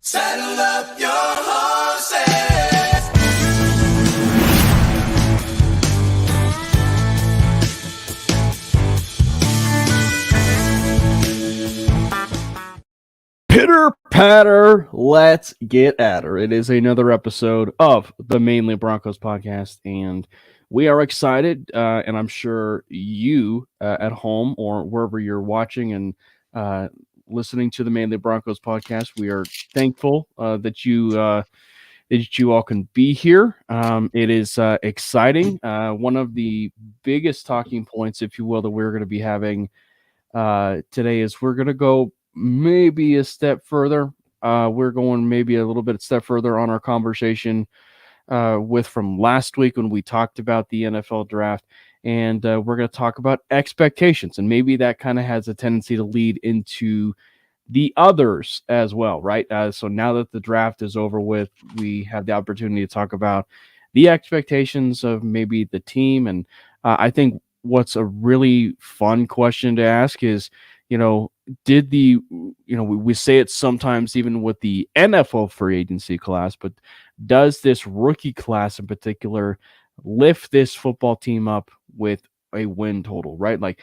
Saddle up your horses. Pitter patter, let's get at her. It is another episode of the Mainly Broncos podcast, and we are excited. And I'm sure you at home or wherever you're watching and listening to the Mainly Broncos podcast, we are thankful that you all can be here. It is exciting. One of the biggest talking points, if you will, that we're going to be having today is we're going to go maybe a step further. We're going maybe a little bit step further on our conversation with from last week when we talked about the NFL draft. And we're going to talk about expectations. And maybe that kind of has a tendency to lead into the others as well, right? So now that the draft is over with, we have the opportunity to talk about the expectations of maybe the team. And I think what's a really fun question to ask is, did we say it sometimes even with the NFL free agency class, but does this rookie class in particular lift this football team up with a win total, right? Like,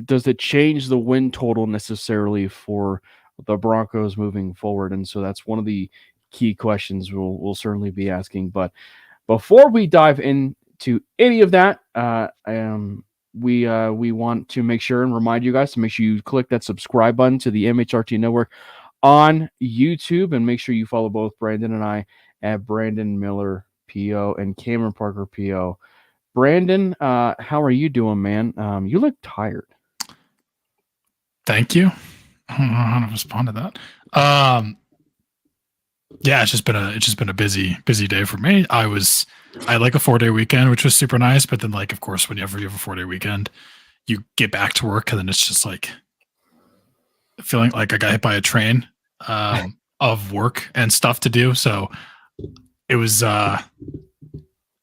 does it change the win total necessarily for the Broncos moving forward? And so that's one of the key questions we'll certainly be asking. But before we dive into any of that, we want to make sure and remind you guys to make sure you click that subscribe button to the MHRT Network on YouTube, and make sure you follow both Brandon and I at Brandon Miller PO and Cameron Parker PO. Brandon, how are you doing, man? You look tired. Thank you. I don't know how to respond to that. Yeah, it's just been a busy day for me. I had like a 4-day weekend, which was super nice. But then, like, of course, whenever you have a 4-day weekend, you get back to work, and then it's just like feeling like I got hit by a train of work and stuff to do. So it was.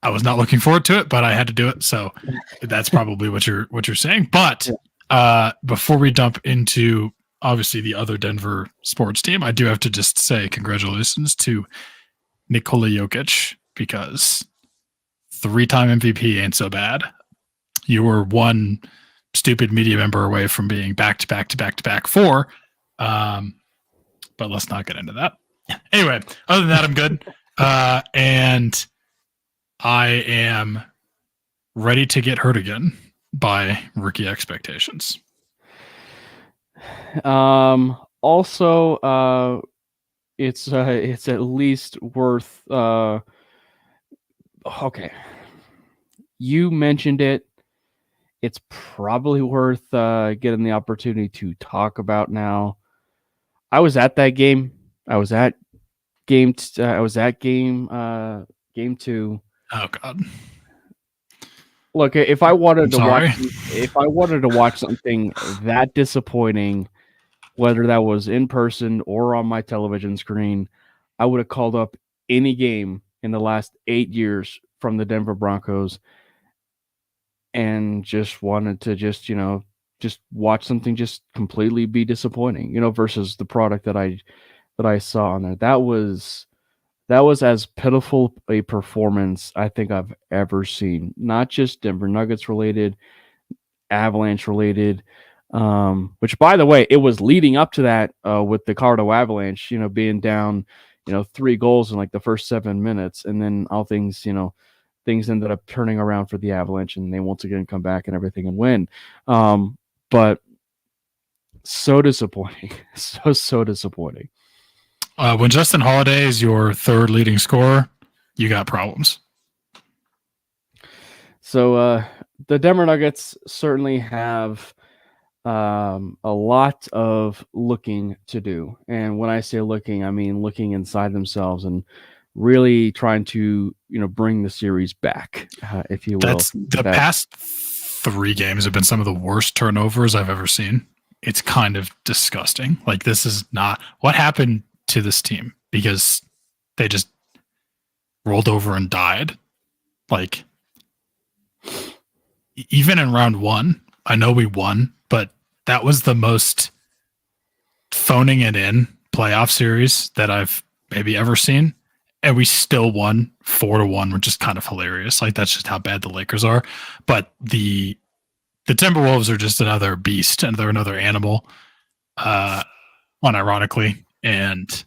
I was not looking forward to it, but I had to do it. So that's probably what you're saying. But before we jump into obviously the other Denver sports team, I do have to just say congratulations to Nikola Jokic, because 3-time MVP ain't so bad. You were one stupid media member away from being back to back 4. But let's not get into that. Anyway, other than that, I'm good. And I am ready to get hurt again by rookie expectations. Also, it's at least worth. Okay, you mentioned it. It's probably worth getting the opportunity to talk about now. I was at that game. I was at game 2. Oh God! Look, if I wanted to watch something that disappointing, whether that was in person or on my television screen, I would have called up any game in the last 8 years from the Denver Broncos and just wanted to just watch something just completely be disappointing, versus the product that I saw on there. That was as pitiful a performance I think I've ever seen. Not just Denver Nuggets related, Avalanche related, which, by the way, it was leading up to that with the Colorado Avalanche, being down, 3 goals in like the first 7 minutes. And then all things ended up turning around for the Avalanche, and they once again come back and everything and win. But so disappointing. So disappointing. When Justin Holiday is your third leading scorer, you got problems. So the Denver Nuggets certainly have a lot of looking to do. And when I say looking, I mean looking inside themselves and really trying to, bring the series back, if you will. Past 3 games have been some of the worst turnovers I've ever seen. It's kind of disgusting. Like, this is not what happened to this team, because they just rolled over and died. Like, even in round 1, I know we won, but that was the most phoning it in playoff series that I've maybe ever seen. And we still won 4-1, which is kind of hilarious. Like, that's just how bad the Lakers are. But the Timberwolves are just another beast, and they're another animal, unironically. And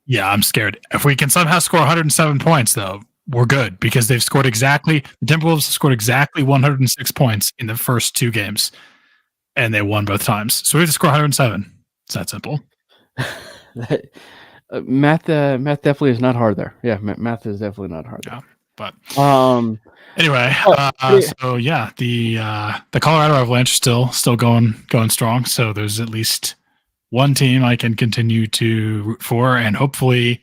yeah, I'm scared. If we can somehow score 107 points, though, we're good, because the Timberwolves scored exactly 106 points in the first 2 games, and they won both times. So we have to score 107. It's that simple. Math definitely is not hard there. Yeah, math is definitely not hard there. Yeah, but anyway, so yeah, the Colorado Avalanche still going strong. So there's at least one team I can continue to root for, and hopefully,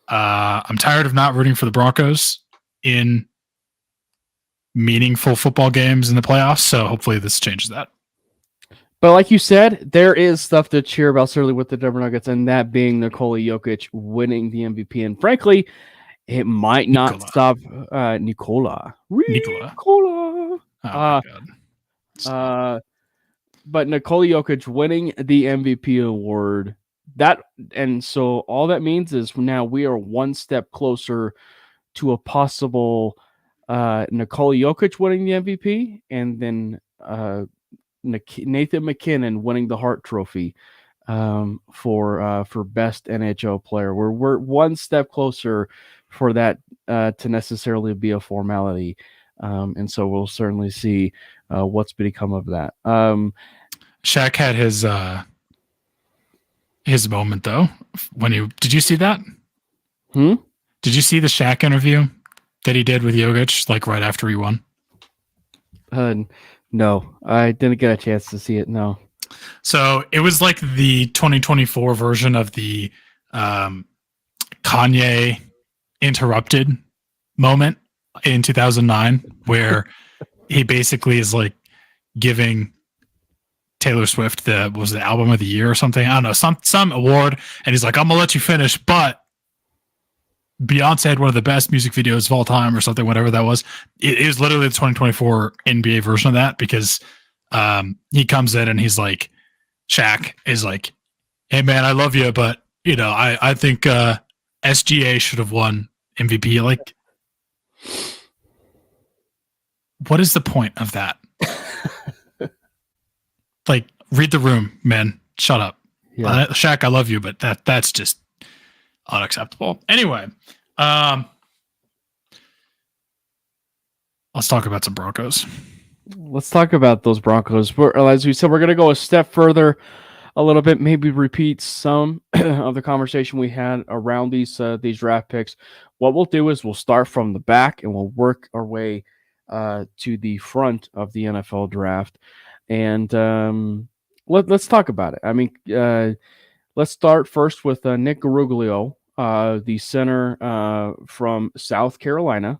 I'm tired of not rooting for the Broncos in meaningful football games in the playoffs. So hopefully this changes that. But like you said, there is stuff to cheer about, certainly with the Denver Nuggets, and that being Nikola Jokic winning the MVP. And frankly, it might not stop Nikola. Oh my God. But Nikola Jokic winning the MVP award, and so all that means is now we are one step closer to a possible Nikola Jokic winning the MVP, and then Nathan McKinnon winning the Hart Trophy for best NHL player. We're one step closer for that to necessarily be a formality, and so we'll certainly see what's become of that. Shaq had his moment though. Did you see that? Did you see the Shaq interview that he did with Jokic, like right after he won? No, I didn't get a chance to see it. No. So it was like the 2024 version of the Kanye interrupted moment in 2009, where he basically is like giving Taylor Swift the album of the year or something. I don't know, some award, and he's like, I'm gonna let you finish, but Beyonce had one of the best music videos of all time or something, whatever that was. It is literally the 2024 NBA version of that, because he comes in and he's like, Shaq is like, hey man, I love you, but you know, I think SGA should have won MVP. Like, what is the point of that? Like, read the room, man. Shut up. Yeah. Shaq, I love you, but that's just unacceptable. Anyway, let's talk about some Broncos. Let's talk about those Broncos. As we said, we're going to go a step further, a little bit, maybe repeat some of the conversation we had around these draft picks. What we'll do is we'll start from the back and we'll work our way to the front of the NFL draft. And let's talk about it. I mean, let's start first with Nick Garuglio, the center from South Carolina.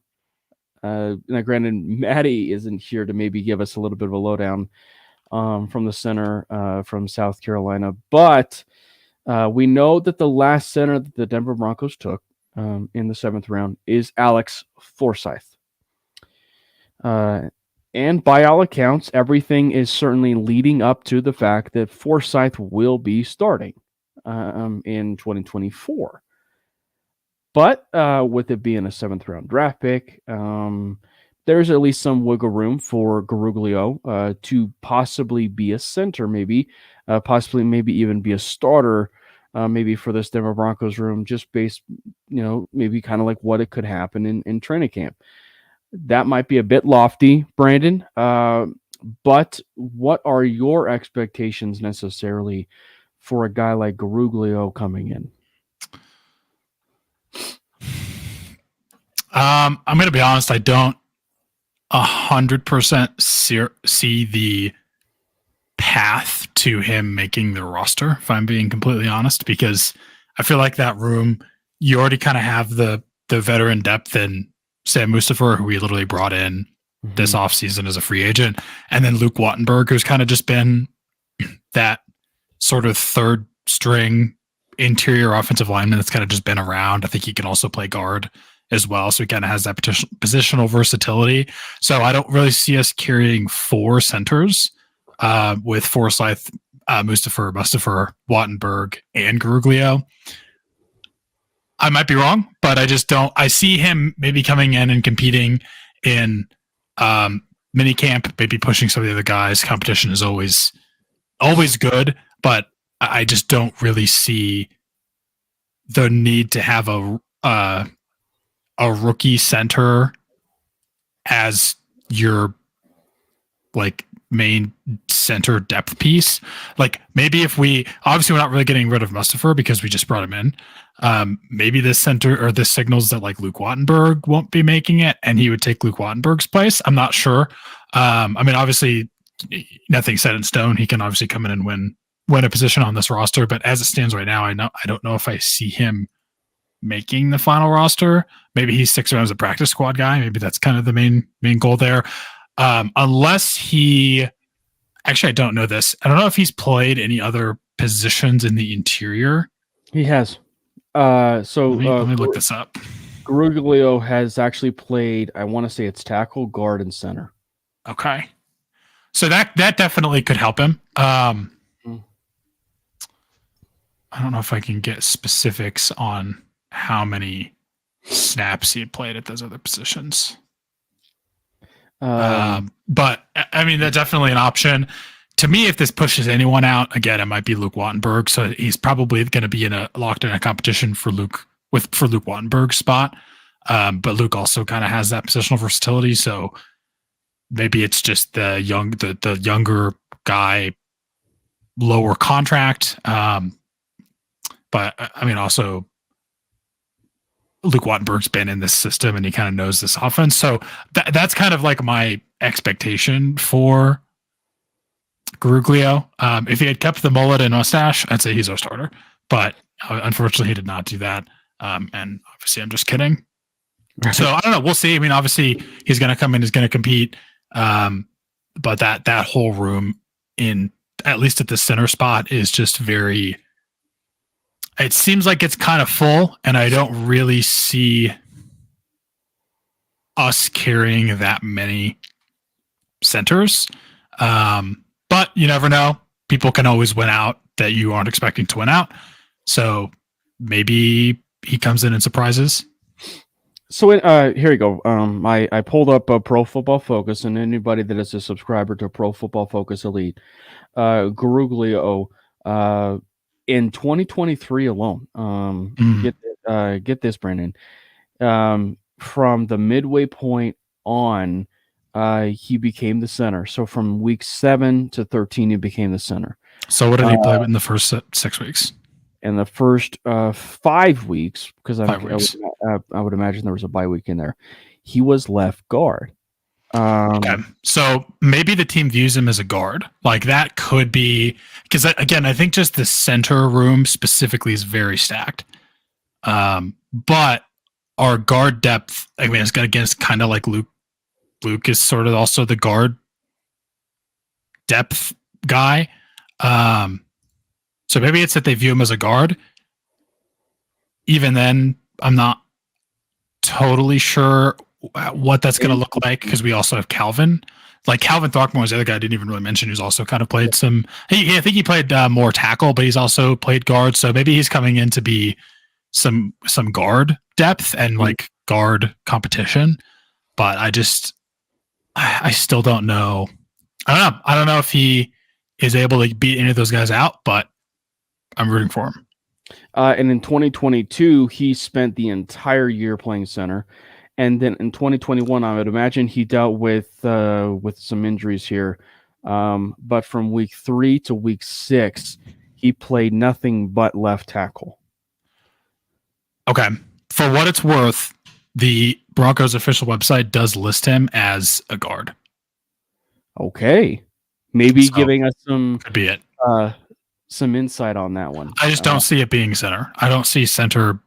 Now, granted, Maddie isn't here to maybe give us a little bit of a lowdown from the center from South Carolina, but we know that the last center that the Denver Broncos took in the 7th round is Alex Forsyth. And by all accounts, everything is certainly leading up to the fact that Forsyth will be starting in 2024. But with it being a 7th round draft pick, there's at least some wiggle room for Garuglio to possibly be a center, maybe even be a starter, maybe for this Denver Broncos room, just based, maybe kind of like what it could happen in training camp. That might be a bit lofty, Brandon, but what are your expectations necessarily for a guy like Garuglio coming in? I'm going to be honest. I don't 100% see the path to him making the roster, if I'm being completely honest, because I feel like that room, you already kind of have the veteran depth in Sam Mustapher, who we literally brought in this offseason as a free agent, and then Luke Wattenberg, who's kind of just been that sort of third string interior offensive lineman that's kind of just been around. I think he can also play guard as well, so he kind of has that positional versatility. So I don't really see us carrying 4 centers with Forsyth Mustafa, Wattenberg, and Garuglio. I might be wrong, but I just don't. I see him maybe coming in and competing in mini camp, maybe pushing some of the other guys. Competition is always good, but I just don't really see the need to have a rookie center as your like main center depth piece. Like maybe if we're not really getting rid of Mustafa because we just brought him in. Maybe this center or this signals that like Luke Wattenberg won't be making it and he would take Luke Wattenberg's place. I'm not sure. I mean, obviously nothing's set in stone. He can obviously come in and win a position on this roster, but as it stands right now, I don't know if I see him making the final roster. Maybe he sticks around as a practice squad guy. Maybe that's kind of the main goal there. Unless he actually, I don't know this. I don't know if he's played any other positions in the interior. He has. Let me look this up. Garuglio has actually played, I want to say it's tackle, guard, and center. Okay. So that definitely could help him. I don't know if I can get specifics on how many snaps he played at those other positions. But I mean, that's definitely an option. To me, if this pushes anyone out, again, it might be Luke Wattenberg. So he's probably going to be locked in a competition for Luke Wattenberg's spot. But Luke also kind of has that positional versatility. So maybe it's just the younger guy, lower contract. But I mean, also Luke Wattenberg's been in this system and he kind of knows this offense. So that's kind of like my expectation for Garuglio. If he had kept the mullet and mustache, I'd say he's our starter. But unfortunately, he did not do that. And obviously, I'm just kidding. Right. So I don't know. We'll see. I mean, obviously, he's going to come in, he's going to compete. But that whole room, in at least at the center spot, is just very. It seems like it's kind of full, and I don't really see us carrying that many centers. But you never know. People can always win out that you aren't expecting to win out. So maybe he comes in and surprises. So here you go. I pulled up Pro Football Focus, and anybody that is a subscriber to Pro Football Focus Elite, Garuglio, in 2023 alone, get this, Brandon. From the midway point on, he became the center. So from week 7 to 13, he became the center. So what did he play in the first 6 weeks? In the first 5 weeks, because I would imagine there was a bye week in there, he was left guard. Okay. So maybe the team views him as a guard. Like that could be because again, I think just the center room specifically is very stacked. But our guard depth, I mean, it's kind of like Luke. Luke is sort of also the guard depth guy. So maybe it's that they view him as a guard. Even then, I'm not totally sure what that's going to look like because we also have Calvin. Like Calvin Throckmore was the other guy I didn't even really mention who's also kind of played some. I think he played more tackle, but he's also played guard. So maybe he's coming in to be some guard depth and like guard competition. But I still don't know. I don't know if he is able to beat any of those guys out, but I'm rooting for him. And in 2022, he spent the entire year playing center. And then in 2021, I would imagine he dealt with some injuries here. But from week 3 to week 6, he played nothing but left tackle. Okay. For what it's worth, the Broncos official website does list him as a guard. Okay. Maybe giving us could be it. Some insight on that one. I just don't see it being center. I don't see center.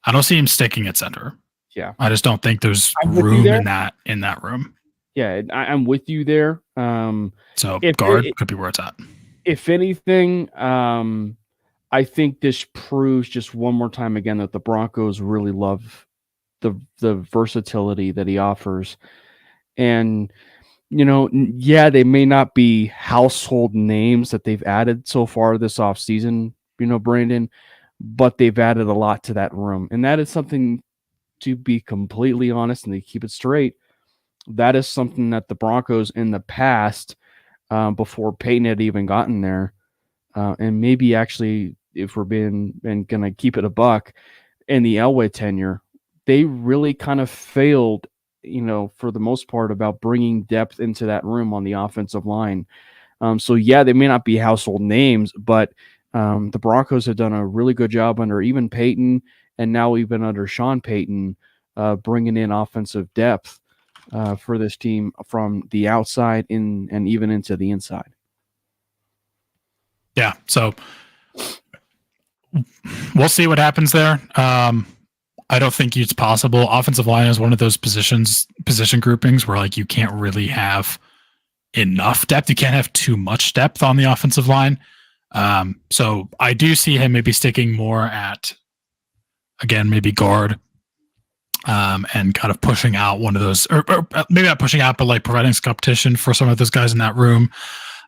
I don't see him sticking at center. Yeah. I just don't think there's room in that room. Yeah, I'm with you there. So guard could be where it's at. If anything, I think this proves just one more time again that the Broncos really love the versatility that he offers. And yeah, they may not be household names that they've added so far this offseason, Brandon, but they've added a lot to that room. And that is something, to be completely honest and to keep it straight, that is something that the Broncos in the past, before Peyton had even gotten there, and maybe actually, if we're being and going to keep it a buck, in the Elway tenure, they really kind of failed, for the most part, about bringing depth into that room on the offensive line. So yeah, they may not be household names, but the Broncos have done a really good job under even Peyton, and now even under Sean Payton, bringing in offensive depth for this team from the outside in and even into the inside. Yeah, so we'll see what happens there. I don't think it's possible. Offensive line is one of those position groupings where like you can't really have enough depth. You can't have too much depth on the offensive line. So I do see him maybe sticking more at, again, maybe guard, and kind of pushing out one of those, or maybe not pushing out, but like providing some competition for some of those guys in that room.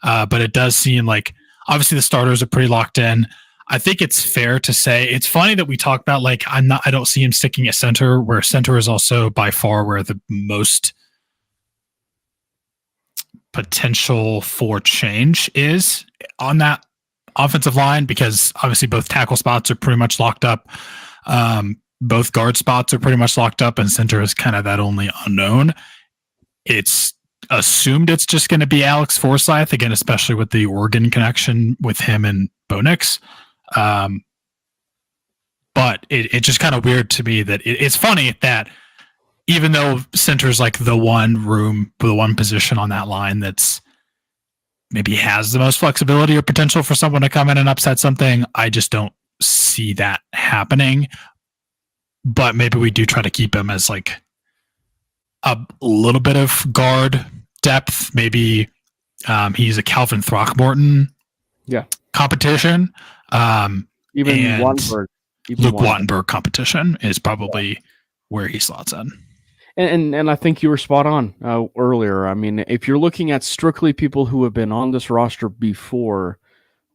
But it does seem like obviously the starters are pretty locked in. I think it's fair to say it's funny that we talk about like I don't see him sticking at center, where center is also by far where the most potential for change is on that offensive line, because obviously both tackle spots are pretty much locked up. Both guard spots are pretty much locked up, and center is kind of that only unknown. It's assumed it's just going to be Alex Forsyth again, especially with the Oregon connection with him and Bo Nix. But it's just kind of weird to me that it's funny that even though center is like the one position on that line that's maybe has the most flexibility or potential for someone to come in and upset something, I just don't see that happening. But maybe we do try to keep him as like a little bit of guard depth. Maybe he's a Calvin Throckmorton competition. Even Wattenberg. Luke Wattenberg competition is probably where he slots in. And I think you were spot on earlier. I mean, if you're looking at strictly people who have been on this roster before,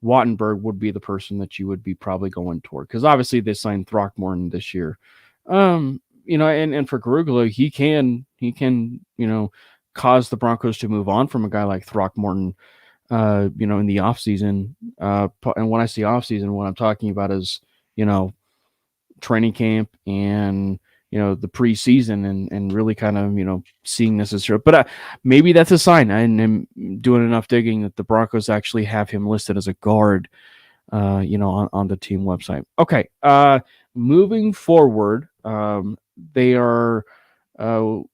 Wattenberg would be the person that you would be probably going toward, because obviously they signed Throckmorton this year. And for Garugolo, he can cause the Broncos to move on from a guy like Throckmorton, in the offseason. And when I say offseason, what I'm talking about is, training camp and, the preseason and really kind of, seeing this as true. But maybe that's a sign. I'm doing enough digging that the Broncos actually have him listed as a guard, on the team website. Okay. Moving forward, they are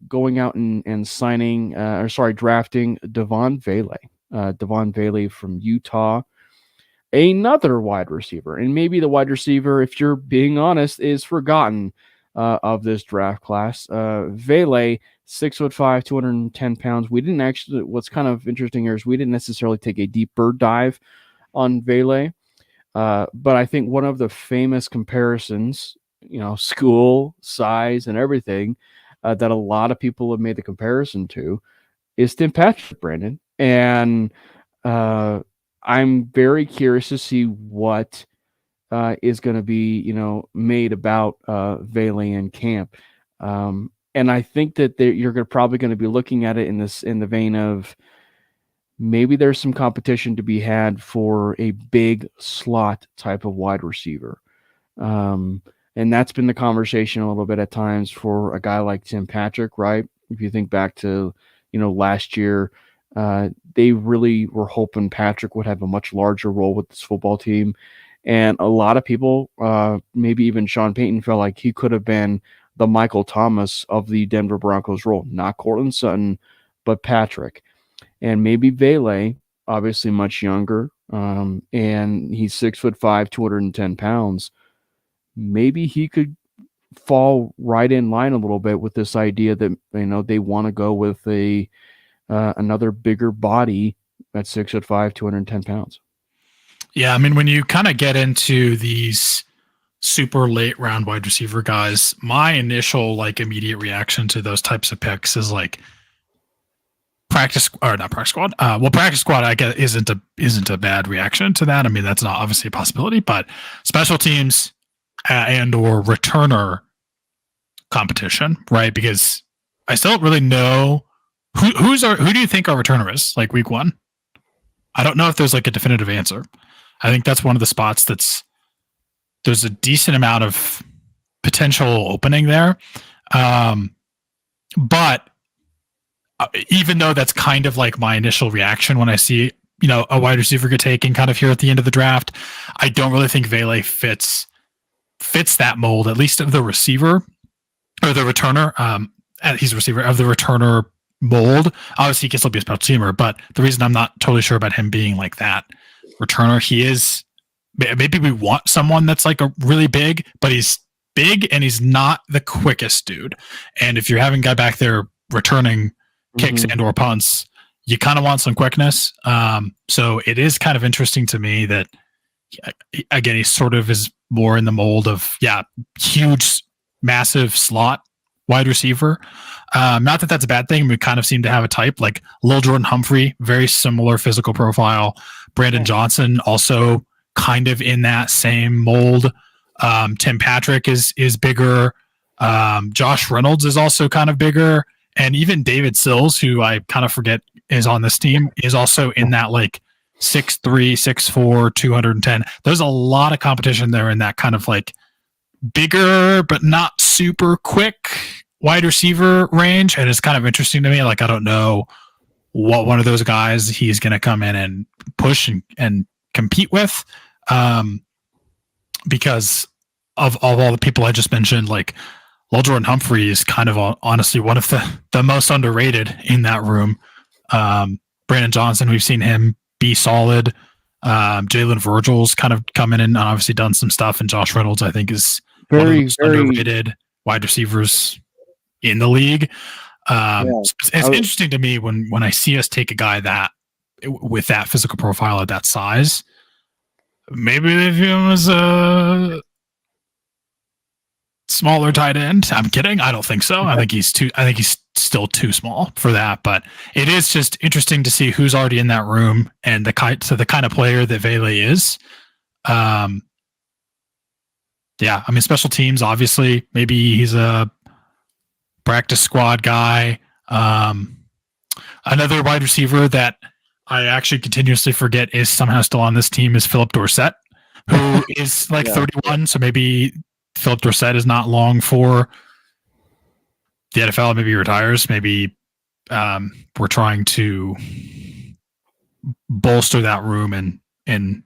going out and signing, drafting Devon Vele from Utah, another wide receiver. And maybe the wide receiver, if you're being honest, is forgotten of this draft class. Vele, 6'5", 210 pounds. We didn't actually, what's kind of interesting here is we didn't necessarily take a deep bird dive on Vele. But I think one of the famous comparisons, school, size, and everything, that a lot of people have made the comparison to is Tim Patrick, Brandon. And I'm very curious to see what is going to be, made about Vele in camp. And I think that you're probably going to be looking at it in the vein of maybe there's some competition to be had for a big slot type of wide receiver. And that's been the conversation a little bit at times for a guy like Tim Patrick, right? If you think back to, last year, they really were hoping Patrick would have a much larger role with this football team. And a lot of people, maybe even Sean Payton, felt like he could have been the Michael Thomas of the Denver Broncos role, not Courtland Sutton, but Patrick. And maybe Vele, obviously much younger, and he's 6'5", 210 pounds. Maybe he could fall right in line a little bit with this idea that, they want to go with another bigger body at 6'5", 210 pounds. Yeah, I mean, when you kind of get into these super late round wide receiver guys, my initial immediate reaction to those types of picks is practice or not practice squad. Well, practice squad I guess isn't a bad reaction to that. I mean, that's not obviously a possibility, but special teams and or returner competition, right? Because I still don't really know who do you think our returner is, like week one? I don't know if there's like a definitive answer. I think that's one of the spots there's a decent amount of potential opening there. But even though that's kind of like my initial reaction when I see, a wide receiver get taken kind of here at the end of the draft, I don't really think Vele fits that mold, at least of the receiver or the returner. He's a receiver of the returner mold. Obviously, he can still be a special teamer, but the reason I'm not totally sure about him being like that returner, he is. Maybe we want someone that's like a really big, but he's big and he's not the quickest dude. And if you're having a guy back there returning kicks and or punts, you kind of want some quickness. So it is kind of interesting to me that, again, he sort of is more in the mold of, huge, massive slot wide receiver. Not that that's a bad thing. We kind of seem to have a type like Lil Jordan Humphrey, very similar physical profile. Brandon Johnson also kind of in that same mold. Tim Patrick is bigger. Josh Reynolds is also kind of bigger. And even David Sills, who I kind of forget is on this team, is also in that like 6'3", 6'4", 210. There's a lot of competition there in that kind of like bigger, but not super quick wide receiver range. And it's kind of interesting to me. Like, I don't know what one of those guys he's going to come in and push and compete with. Because of all the people I just mentioned, like Lil Jordan Humphrey is kind of honestly one of the most underrated in that room. Brandon Johnson, we've seen him be solid. Jalen Virgil's kind of come in and obviously done some stuff, and Josh Reynolds, I think, is one of the most underrated wide receivers in the league. It's interesting to me when I see us take a guy with that physical profile at that size. Maybe they view him as a smaller tight end. I'm kidding. I don't think so. I think he's still too small for that. But it is just interesting to see who's already in that room and the kind of player that Vele is. I mean, special teams, obviously, maybe he's a practice squad guy. Another wide receiver that I actually continuously forget is somehow still on this team is Philip Dorsett, who is like 31. So maybe Philip Dorsett is not long for the NFL. Maybe he retires. Maybe we're trying to bolster that room in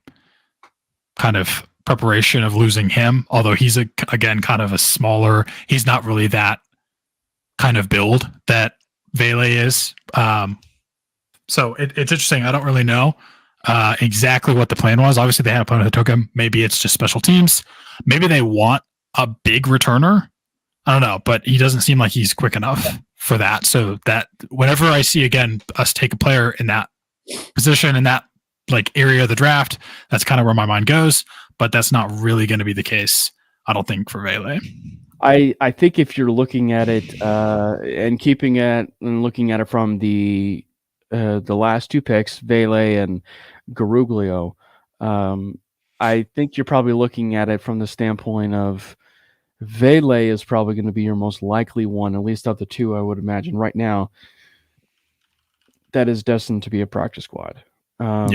kind of preparation of losing him. Although he's again kind of a smaller. He's not really that kind of build that Vele is. So it's interesting. I don't really know exactly what the plan was. Obviously, they had a opponent that took him. Maybe it's just special teams. Maybe they want a big returner. I don't know, but he doesn't seem like he's quick enough for that. So that whenever I see, again, us take a player in that position, in that like area of the draft, that's kind of where my mind goes. But that's not really going to be the case, I don't think, for Vele. I think if you're looking at it and looking at it from the last two picks, Vele and Garuglio, I think you're probably looking at it from the standpoint of Vele is probably going to be your most likely one, at least of the two, I would imagine right now, that is destined to be a practice squad. But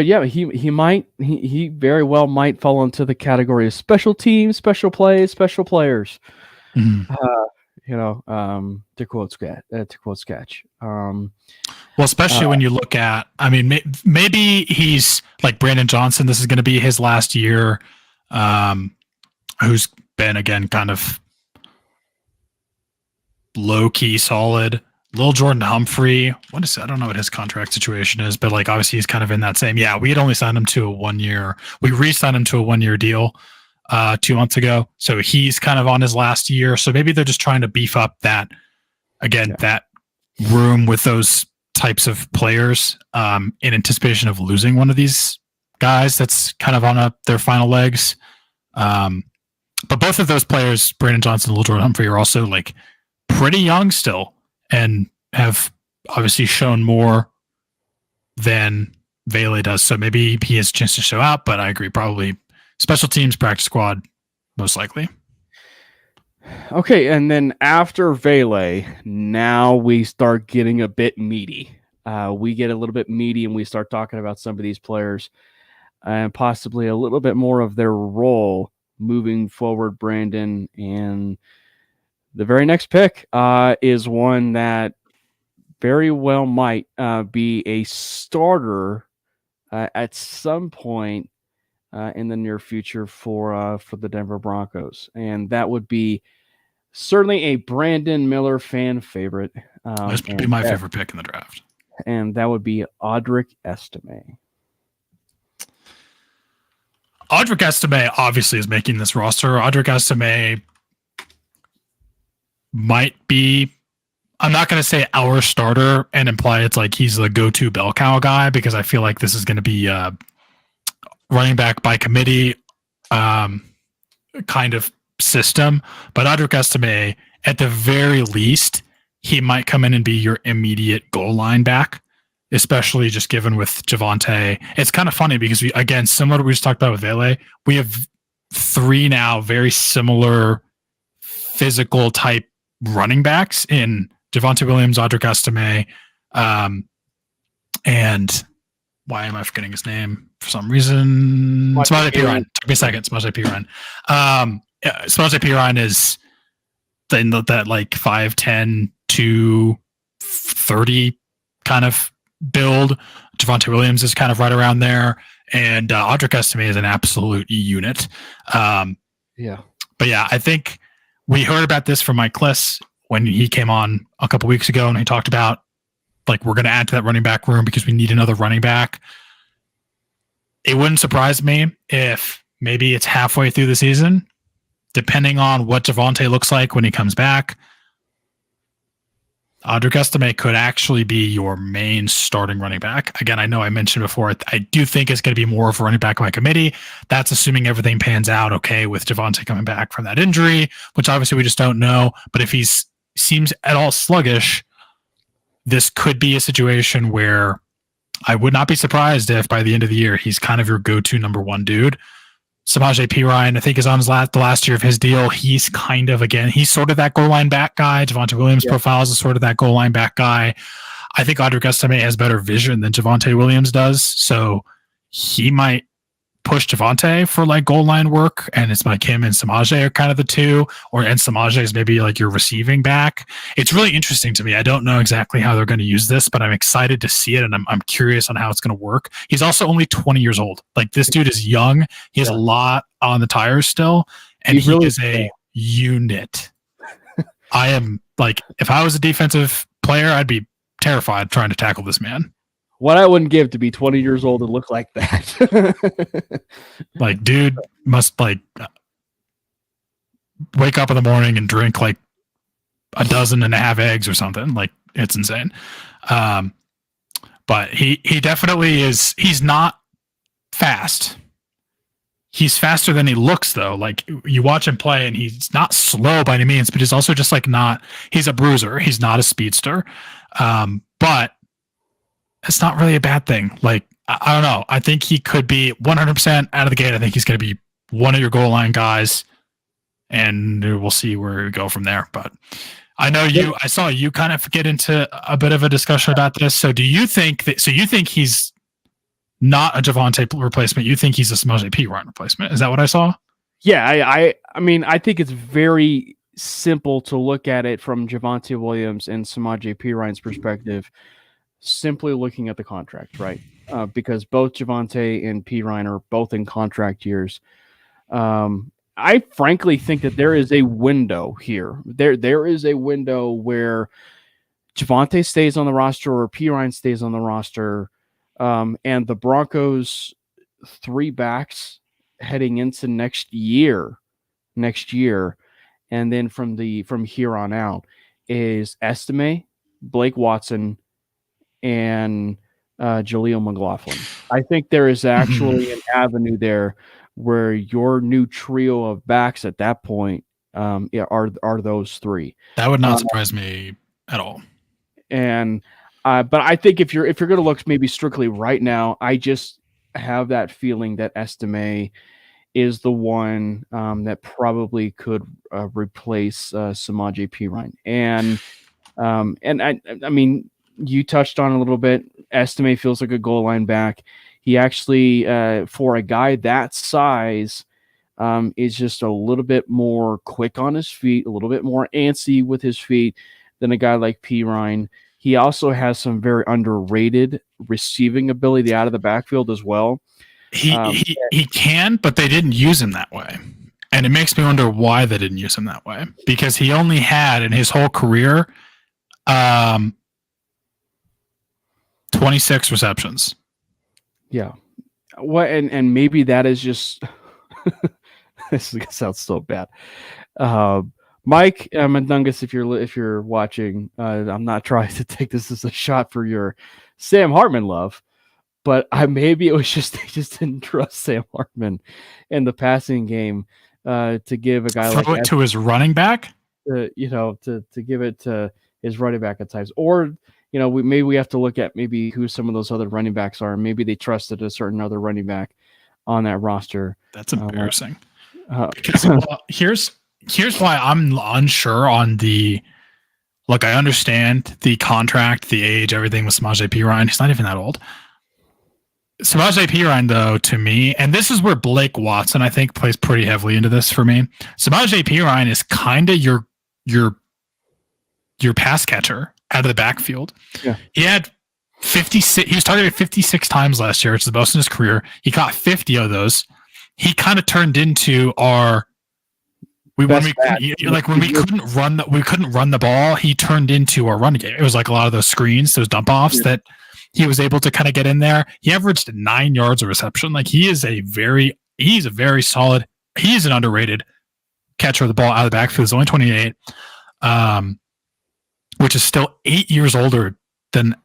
yeah, he very well might fall into the category of special teams, special plays, special players. To quote Sketch. Well, especially when you look at, I mean, maybe he's like Brandon Johnson. This is going to be his last year. Who's been again kind of low key solid. Lil Jordan Humphrey. I don't know what his contract situation is, but like obviously he's kind of in that same. Yeah, we had only signed him to a 1 year. We re-signed him to a 1 year deal 2 months ago. So he's kind of on his last year. So maybe they're just trying to beef up that room with those types of players in anticipation of losing one of these guys that's kind of on their final legs. But both of those players, Brandon Johnson and Lil Jordan Humphrey, are also like pretty young still and have obviously shown more than Vele does. So maybe he has a chance to show out, but I agree. Probably special teams, practice squad, most likely. Okay, and then after Vele, now we start getting a bit meaty. We get a little bit meaty and we start talking about some of these players and possibly a little bit more of their role moving forward, Brandon. And the very next pick is one that very well might be a starter at some point in the near future for the Denver Broncos, and that would be certainly a Brandon Miller fan favorite. This would be my favorite pick in the draft, and that would be Audric Estime. Audric Estime obviously is making this roster. Audric Estime might be, I'm not going to say our starter and imply it's like he's the go-to bell cow guy, because I feel like this is going to be running back by committee kind of system. But Audric Estime, at the very least, he might come in and be your immediate goal line back, especially just given with Javonte. It's kind of funny because, we, again, similar to what we just talked about with Vele, we have three now very similar physical type running backs in Javonte Williams, Audric Estime, and why am I forgetting his name for some reason? Samaje Perine. Took me a second. Samaje Perine. Samaje Perine is in that like 5'10", 230 kind of build. Javonte Williams is kind of right around there, and Audric Estime is an absolute unit. Yeah. But yeah, I think we heard about this from Mike Kliss when he came on a couple weeks ago, and he talked about, like, we're going to add to that running back room because we need another running back. It wouldn't surprise me if maybe it's halfway through the season, depending on what Javonte looks like when he comes back. Audric Estime could actually be your main starting running back. Again, I know I mentioned before, I do think it's going to be more of a running back by committee. That's assuming everything pans out okay with Javonte coming back from that injury, which obviously we just don't know. But if he seems at all sluggish, this could be a situation where I would not be surprised if by the end of the year he's kind of your go-to number one dude. Samaje Perine, I think, is on his the last year of his deal. He's kind of, again, he's sort of that goal line back guy. Javonte Williams' profiles is sort of that goal line back guy. I think Audric Estime has better vision than Javonte Williams does, so he might push Javonte for like goal line work, and it's like him and Samaje are kind of the two, and Samaje is maybe like your receiving back. It's really interesting to me. I don't know exactly how they're going to use this, but I'm excited to see it, and I'm curious on how it's going to work. He's also only 20 years old. Like, this dude is young. He has a lot on the tires still, and he really is a unit. I am, like, if I was a defensive player, I'd be terrified trying to tackle this man. What I wouldn't give to be 20 years old and look like that. Like, dude must like wake up in the morning and drink like 12.5 eggs or something. Like, it's insane. But he definitely is. He's not fast. He's faster than he looks, though. Like, you watch him play, and he's not slow by any means, but he's also just like not. He's a bruiser. He's not a speedster. But it's not really a bad thing. Like, I don't know. I think he could be 100% out of the gate. I think he's going to be one of your goal line guys, and we'll see where we go from there. But I know I saw you kind of get into a bit of a discussion about this. So do you think that, you think he's not a Javonte replacement? You think he's a Samaje Perine replacement? Is that what I saw? Yeah. I mean, I think it's very simple to look at it from Javonte Williams and Samaje Perine's perspective, simply looking at the contract, right? Because both Javonte and Perine are both in contract years. I frankly think that there is a window here. There is a window where Javonte stays on the roster or Perine stays on the roster, and the Broncos' three backs heading into next year, and then from here on out is Estime, Blake Watson, and Jaleel McLaughlin. I think there is actually an avenue there where your new trio of backs at that point are those three. That would not surprise me at all. And but I think if you're going to look maybe strictly right now, I just have that feeling that Estime is the one that probably could replace Samaje Perine. And I mean, you touched on a little bit. Estime feels like a goal line back. He actually, for a guy that size, is just a little bit more quick on his feet, a little bit more antsy with his feet than a guy like Perine. He also has some very underrated receiving ability out of the backfield as well. He can, but they didn't use him that way. And it makes me wonder why they didn't use him that way. Because he only had in his whole career 26 receptions. Yeah. What and maybe that is just this sounds so bad. Mike Mendungus, if you're watching, I'm not trying to take this as a shot for your Sam Hartman love, but maybe it was just they just didn't trust Sam Hartman in the passing game to give a guy throw it to his running back. To give it to his running back at times, or maybe we have to look at maybe who some of those other running backs are. Maybe they trusted a certain other running back on that roster. That's embarrassing. Because here's why I'm unsure on the look. I understand the contract, the age, everything with Samaje Perine. He's not even that old. Samaje Perine, though, to me, and this is where Blake Watson, I think, plays pretty heavily into this for me. Samaje Perine is kind of your pass catcher out of the backfield. Yeah. He had 56. He was targeted 56 times last year, which is the most in his career. He caught 50 of those. He kind of turned into our when we couldn't run the ball. He turned into our run game. It was like a lot of those screens, those dump offs that he was able to kind of get in there. He averaged 9 yards of reception. Like he's a very solid. He's an underrated catcher of the ball out of the backfield. He's only 28, which is still 8 years older than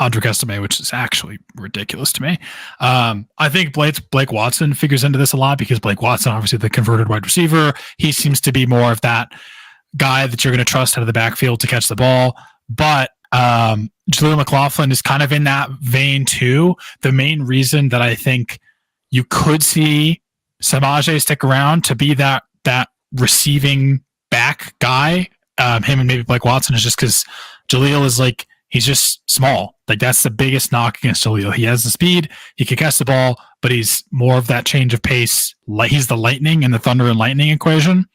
Audric Estime, which is actually ridiculous to me. I think Blake Watson figures into this a lot because Blake Watson, obviously the converted wide receiver, he seems to be more of that guy that you're going to trust out of the backfield to catch the ball. But Jaleel McLaughlin is kind of in that vein too. The main reason that I think you could see Samaje stick around to be that receiving back guy, him and maybe Blake Watson, is just because Jaleel is like, he's just small. Like that's the biggest knock against Jaleel. He has the speed, he can catch the ball, but he's more of that change of pace. Like he's the lightning in the thunder and lightning equation.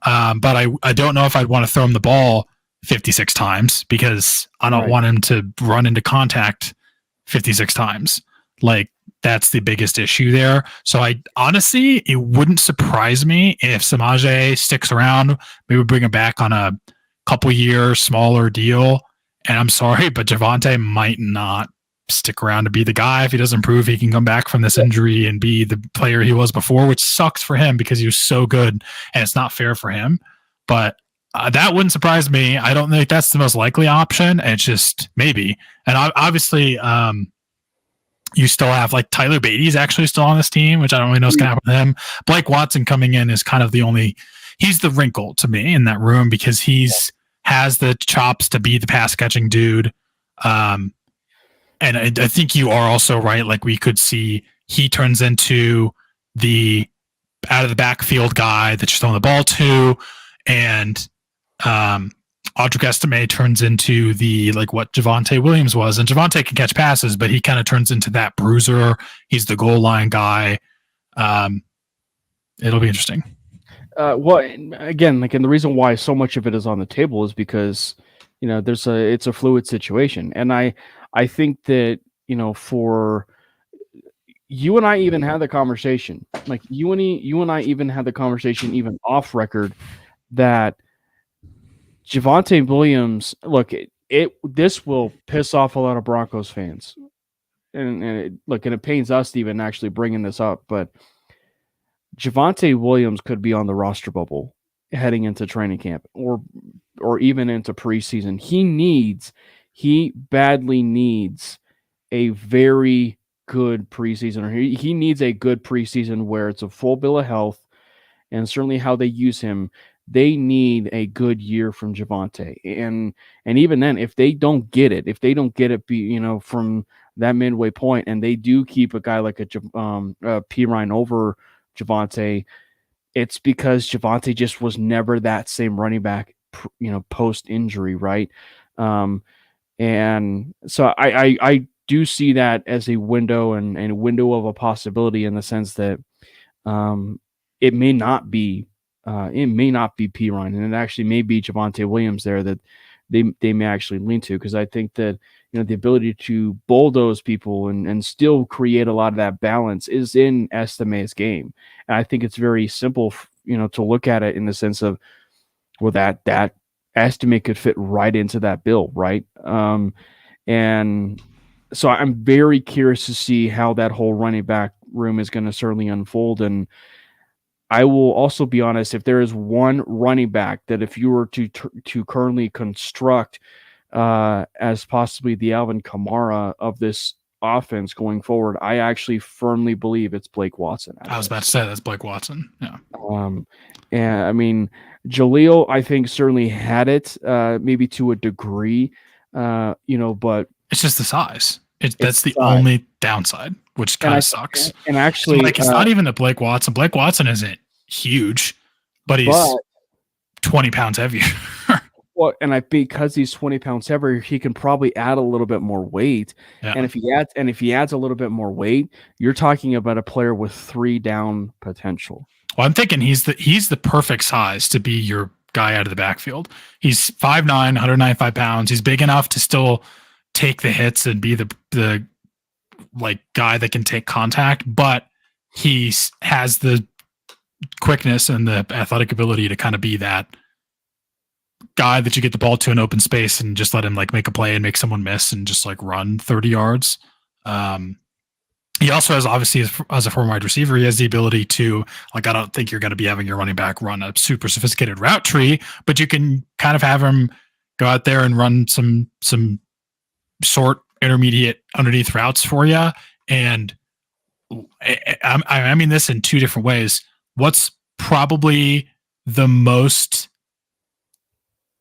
But I don't know if I'd want to throw him the ball 56 times because I don't want him to run into contact 56 times. Like that's the biggest issue there. So I honestly, it wouldn't surprise me if Samaje sticks around. Maybe bring him back on a couple year smaller deal. And I'm sorry, but Javonte might not stick around to be the guy. If he doesn't prove he can come back from this injury and be the player he was before, which sucks for him because he was so good and it's not fair for him. But that wouldn't surprise me. I don't think that's the most likely option. It's just maybe. And obviously, you still have like Tyler Beatty's actually still on this team, which I don't really know what's going to happen with him. Blake Watson coming in is kind of he's the wrinkle to me in that room because has the chops to be the pass catching dude. And I think you are also right. Like we could see he turns into the out of the backfield guy that you're throwing the ball to. And Audric Estime turns into the like what Javonte Williams was. And Javonte can catch passes, but he kind of turns into that bruiser. He's the goal line guy. It'll be interesting. Well, again, and the reason why so much of it is on the table is because, it's a fluid situation. And I think that, for you and I even had the conversation, like you and I even had the conversation even off record that Javonte Williams, look, this will piss off a lot of Broncos fans. And it pains us to even actually bringing this up, but Javonte Williams could be on the roster bubble heading into training camp or even into preseason. He badly needs a very good preseason, or he needs a good preseason where it's a full bill of health, and certainly how they use him. they need a good year from Javonte. And even then, if they don't get it, from that midway point, and they do keep a guy like a P. Ryan over Javonte, it's because Javonte just was never that same running back, post injury, right? And so I do see that as a window and a window of a possibility, in the sense that it may not be P. Ryan, and it actually may be Javonte Williams there that they may actually lean to, because I think that the ability to bulldoze people and still create a lot of that balance is in Esteme's game. And I think it's very simple, to look at it in the sense of, well, that Estime could fit right into that bill, right? And so I'm very curious to see how that whole running back room is going to certainly unfold. And I will also be honest, if there is one running back that, if you were to currently construct as possibly the Alvin Kamara of this offense going forward, I actually firmly believe it's Blake Watson. I was about to say that's Blake Watson. Yeah. And I mean, Jaleel, I think, certainly had it, maybe to a degree, but it's just the size. That's the only downside, which kind of sucks. And actually, it's not even the Blake Watson. Blake Watson isn't huge, but he's 20 pounds heavier. Well, because he's 20 pounds heavier, he can probably add a little bit more weight. Yeah. And if he adds a little bit more weight, you're talking about a player with 3 down potential. Well, I'm thinking he's the perfect size to be your guy out of the backfield. He's 5'9", 195 pounds. He's big enough to still take the hits and be the like guy that can take contact, but he has the quickness and the athletic ability to kind of be that guy that you get the ball to in open space and just let him like make a play and make someone miss and just like run 30 yards. He also has, obviously, as a former wide receiver, he has the ability to, like, I don't think you're going to be having your running back run a super sophisticated route tree, but you can kind of have him go out there and run some short, intermediate, underneath routes for you. And I mean this in 2 different ways. What's probably the most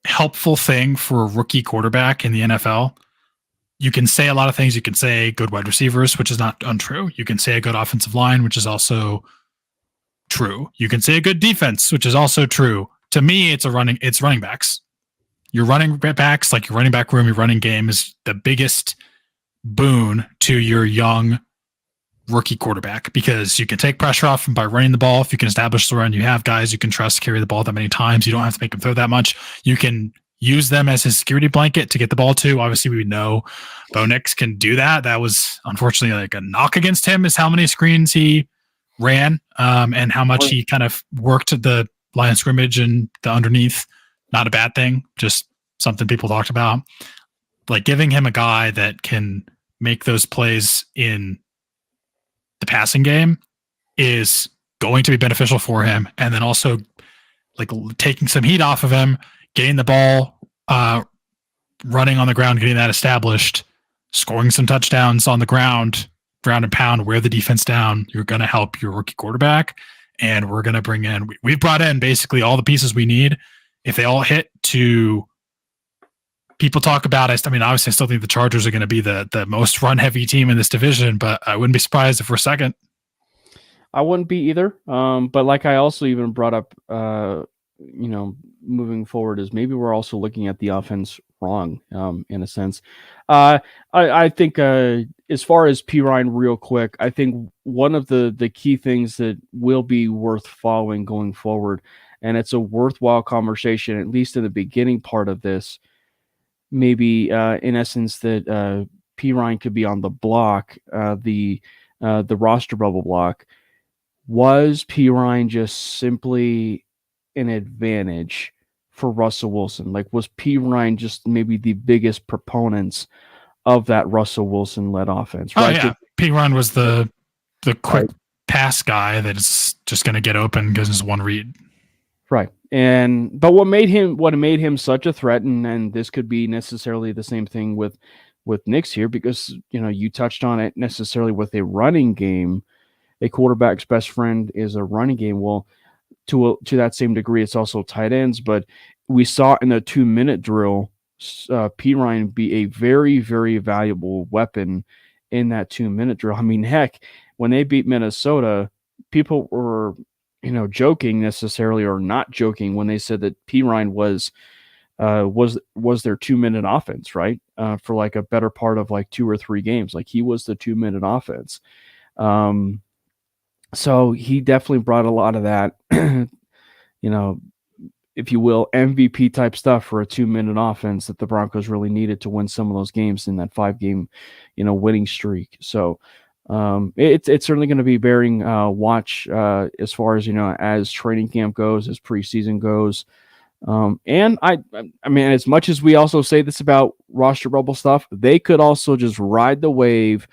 helpful thing for a rookie quarterback in the NFL? You can say a lot of things. You can say good wide receivers, which is not untrue. You can say a good offensive line, which is also true. You can say a good defense, which is also true. To me, it's running backs. Your running backs, like your running back room, your running game, is the biggest boon to your young rookie quarterback, because you can take pressure off him by running the ball. If you can establish the run, you have guys you can trust to carry the ball that many times. You don't have to make him throw that much. You can use them as his security blanket to get the ball to. Obviously, we know Bo Nix can do that. That was unfortunately like a knock against him, is how many screens he ran, and how much he kind of worked the line of scrimmage and the underneath. Not a bad thing, just something people talked about. Like, giving him a guy that can make those plays in the passing game is going to be beneficial for him. And then also, like, taking some heat off of him, getting the ball running on the ground, getting that established, scoring some touchdowns on the ground and pound, wear the defense down. You're going to help your rookie quarterback. And we're going to bring in, we've brought in basically all the pieces we need. If they all hit to, people talk about, I mean, obviously I still think the Chargers are going to be the most run heavy team in this division, but I wouldn't be surprised if we're second. I wouldn't be either. But like I also even brought up, moving forward, is maybe we're also looking at the offense wrong, in a sense. I think as far as P. Ryan, real quick, I think one of the key things that will be worth following going forward, and it's a worthwhile conversation, at least in the beginning part of this, maybe in essence that P. Ryan could be on the block, the roster bubble block. Was P. Ryan just simply an advantage for Russell Wilson? Like, was P. Ryan just maybe the biggest proponents of that Russell Wilson-led offense? Right? Oh, yeah. P. Ryan was the quick pass guy that is just going to get open because it's one read. Right. But what made him such a threat, and this could be necessarily the same thing with Knicks here, because you touched on it, necessarily with a running game, a quarterback's best friend is a running game. Well, to that same degree, it's also tight ends. But we saw in the 2-minute drill, P. Ryan be a very, very valuable weapon in that 2-minute drill. I mean, heck, when they beat Minnesota, people were, joking necessarily or not joking when they said that P. Ryan was their 2-minute offense, right? For like a better part of like 2 or 3 games. Like he was the 2-minute offense. So he definitely brought a lot of that, if you will, MVP type stuff for a 2-minute offense that the Broncos really needed to win some of those games in that 5-game, winning streak. So it's certainly going to be bearing watch as far as, as training camp goes, as preseason goes. And I mean, as much as we also say this about roster bubble stuff, they could also just ride the wave.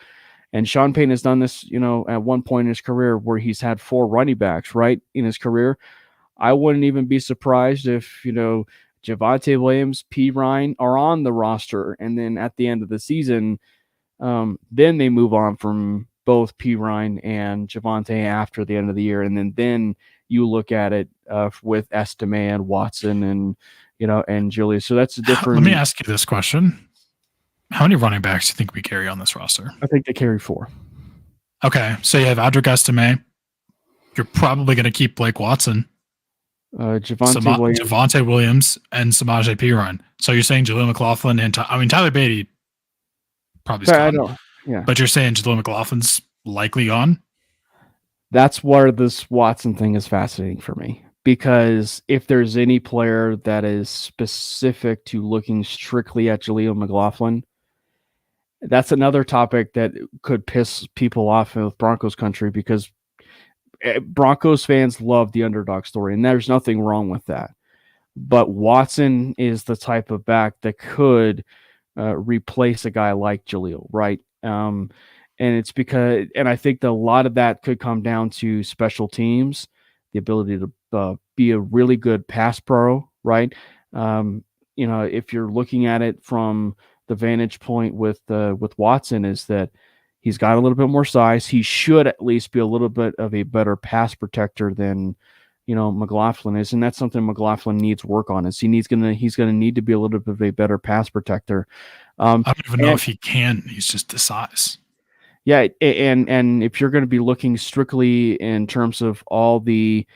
And Sean Payton has done this, at one point in his career where he's had 4 running backs, right, in his career. I wouldn't even be surprised if, Javonte Williams, P. Ryan are on the roster. And then at the end of the season, then they move on from both P. Ryan and Javonte after the end of the year. And then you look at it with Estime and Watson and, and Julius. So that's a different. Let me ask you this question. How many running backs do you think we carry on this roster? I think they carry 4. Okay. So you have Audric Estime. You're probably going to keep Blake Watson. Javonte Williams and Samaje Perine. So you're saying Jaleel McLaughlin and Tyler Beatty probably gone. Yeah. But you're saying Jaleel McLaughlin's likely gone? That's where this Watson thing is fascinating for me. Because if there's any player that is specific to looking strictly at Jaleel McLaughlin, that's another topic that could piss people off with Broncos country, because Broncos fans love the underdog story, and there's nothing wrong with that. But Watson is the type of back that could replace a guy like Jaleel, right? And it's because, and I think that a lot of that could come down to special teams, the ability to be a really good pass pro, right? If you're looking at it from the vantage point with Watson, is that he's got a little bit more size. He should at least be a little bit of a better pass protector than, McLaughlin is. And that's something McLaughlin needs work on, is he's going to need to be a little bit of a better pass protector. I don't even know if he can. He's just the size. Yeah. And if you're going to be looking strictly in terms of all the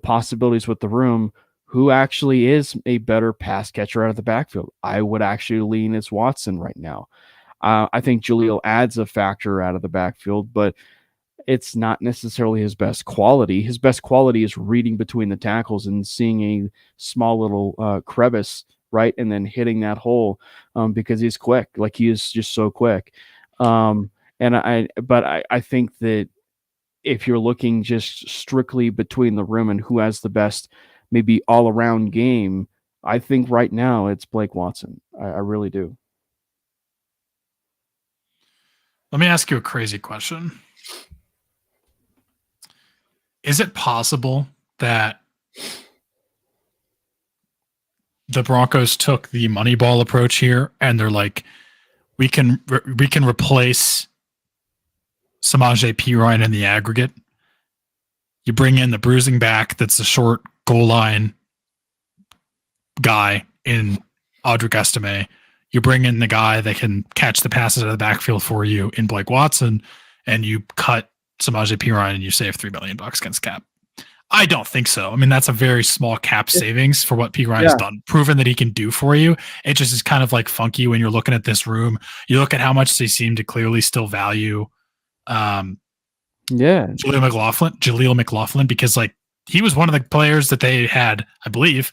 possibilities with the room, who actually is a better pass catcher out of the backfield? I would actually lean it's Watson right now. I think Jaleel adds a factor out of the backfield, but it's not necessarily his best quality. His best quality is reading between the tackles and seeing a small little crevice, right, and then hitting that hole because he's quick. Like, he is just so quick. But I think that if you're looking just strictly between the rim and who has the best, maybe all-around game, I think right now it's Blake Watson. I really do. Let me ask you a crazy question. Is it possible that the Broncos took the Moneyball approach here and they're like, we can replace Samaje Perine in the aggregate? You bring in the bruising back that's a short goal line guy in Audric Estime. You bring in the guy that can catch the passes out of the backfield for you in Blake Watson, and you cut Samaje Perine and you save $3 million against cap. I don't think so. I mean, that's a very small cap savings for what Perine has done, proven that he can do for you. It just is kind of like funky when you're looking at this room. You look at how much they seem to clearly still value Jaleel McLaughlin, because like he was one of the players that they had, I believe,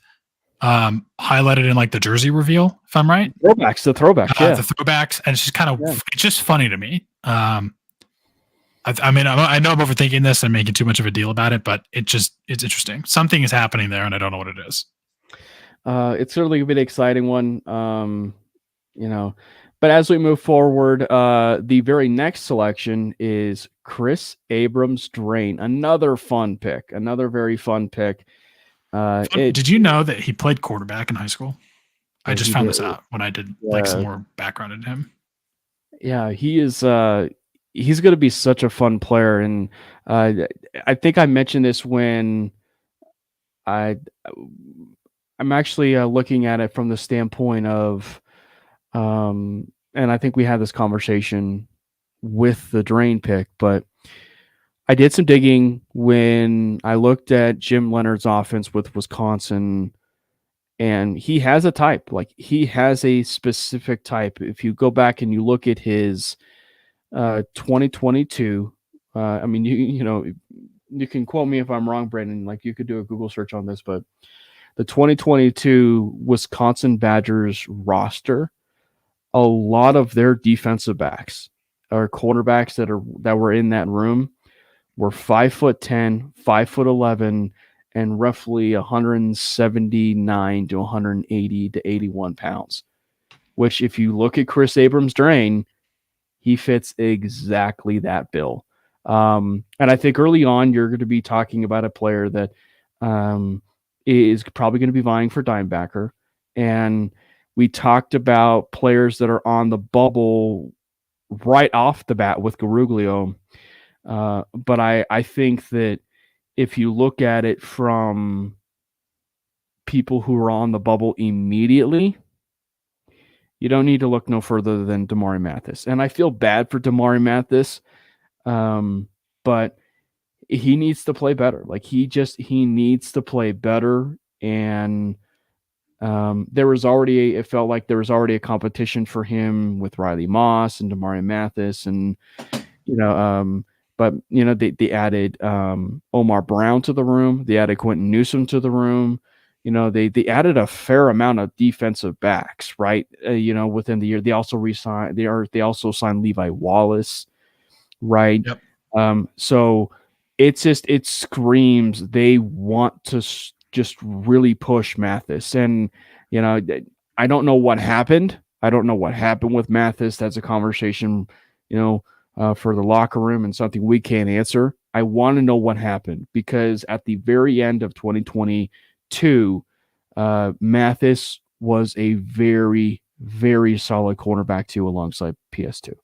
highlighted in like the jersey reveal, if I'm right. The throwbacks, the throwbacks, and it's just kind of it's just funny to me. I mean, I know I'm overthinking this and making too much of a deal about it, but it's interesting. Something is happening there, and I don't know what it is. It's certainly a bit exciting one, But as we move forward, the very next selection is Chris Abrams-Draine, another very fun pick. Did you know that he played quarterback in high school? I just found this out when I did like some more background into him. Yeah, he is. he's going to be such a fun player. And I think I mentioned this when I I'm actually looking at it from the standpoint of, and I think we had this conversation with the drain pick, but I did some digging when I looked at Jim Leonard's offense with Wisconsin, and he has a type. Like he has a specific type. If you go back and you look at his 2022, I mean, you can quote me if I'm wrong, Brandon. Like you could do a Google search on this, but the 2022 Wisconsin Badgers roster, a lot of their defensive backs or quarterbacks that were in that room were 5'10", 5'11", and roughly 179 to 180 to 81 pounds. Which, if you look at Chris Abrams' drain, he fits exactly that bill. And I think early on, you're going to be talking about a player that is probably going to be vying for Dimebacker. And we talked about players that are on the bubble right off the bat with Garuglio. But I think that if you look at it from people who are on the bubble immediately, you don't need to look no further than Damari Mathis. And I feel bad for Damari Mathis, but he needs to play better. Like he needs to play better. And it felt like there was already a competition for him with Riley Moss and Damari Mathis, and but they added Omar Brown to the room. They added Quentin Newsom to the room. They added a fair amount of defensive backs, right? Within the year, they also re-signed. They also signed Levi Wallace, right? Yep. So it screams they want to just really push Mathis, and I don't know what happened. I don't know what happened with Mathis. That's a conversation, for the locker room and something we can't answer. I want to know what happened, because at the very end of 2022, Mathis was a very, very solid cornerback too, alongside PS2.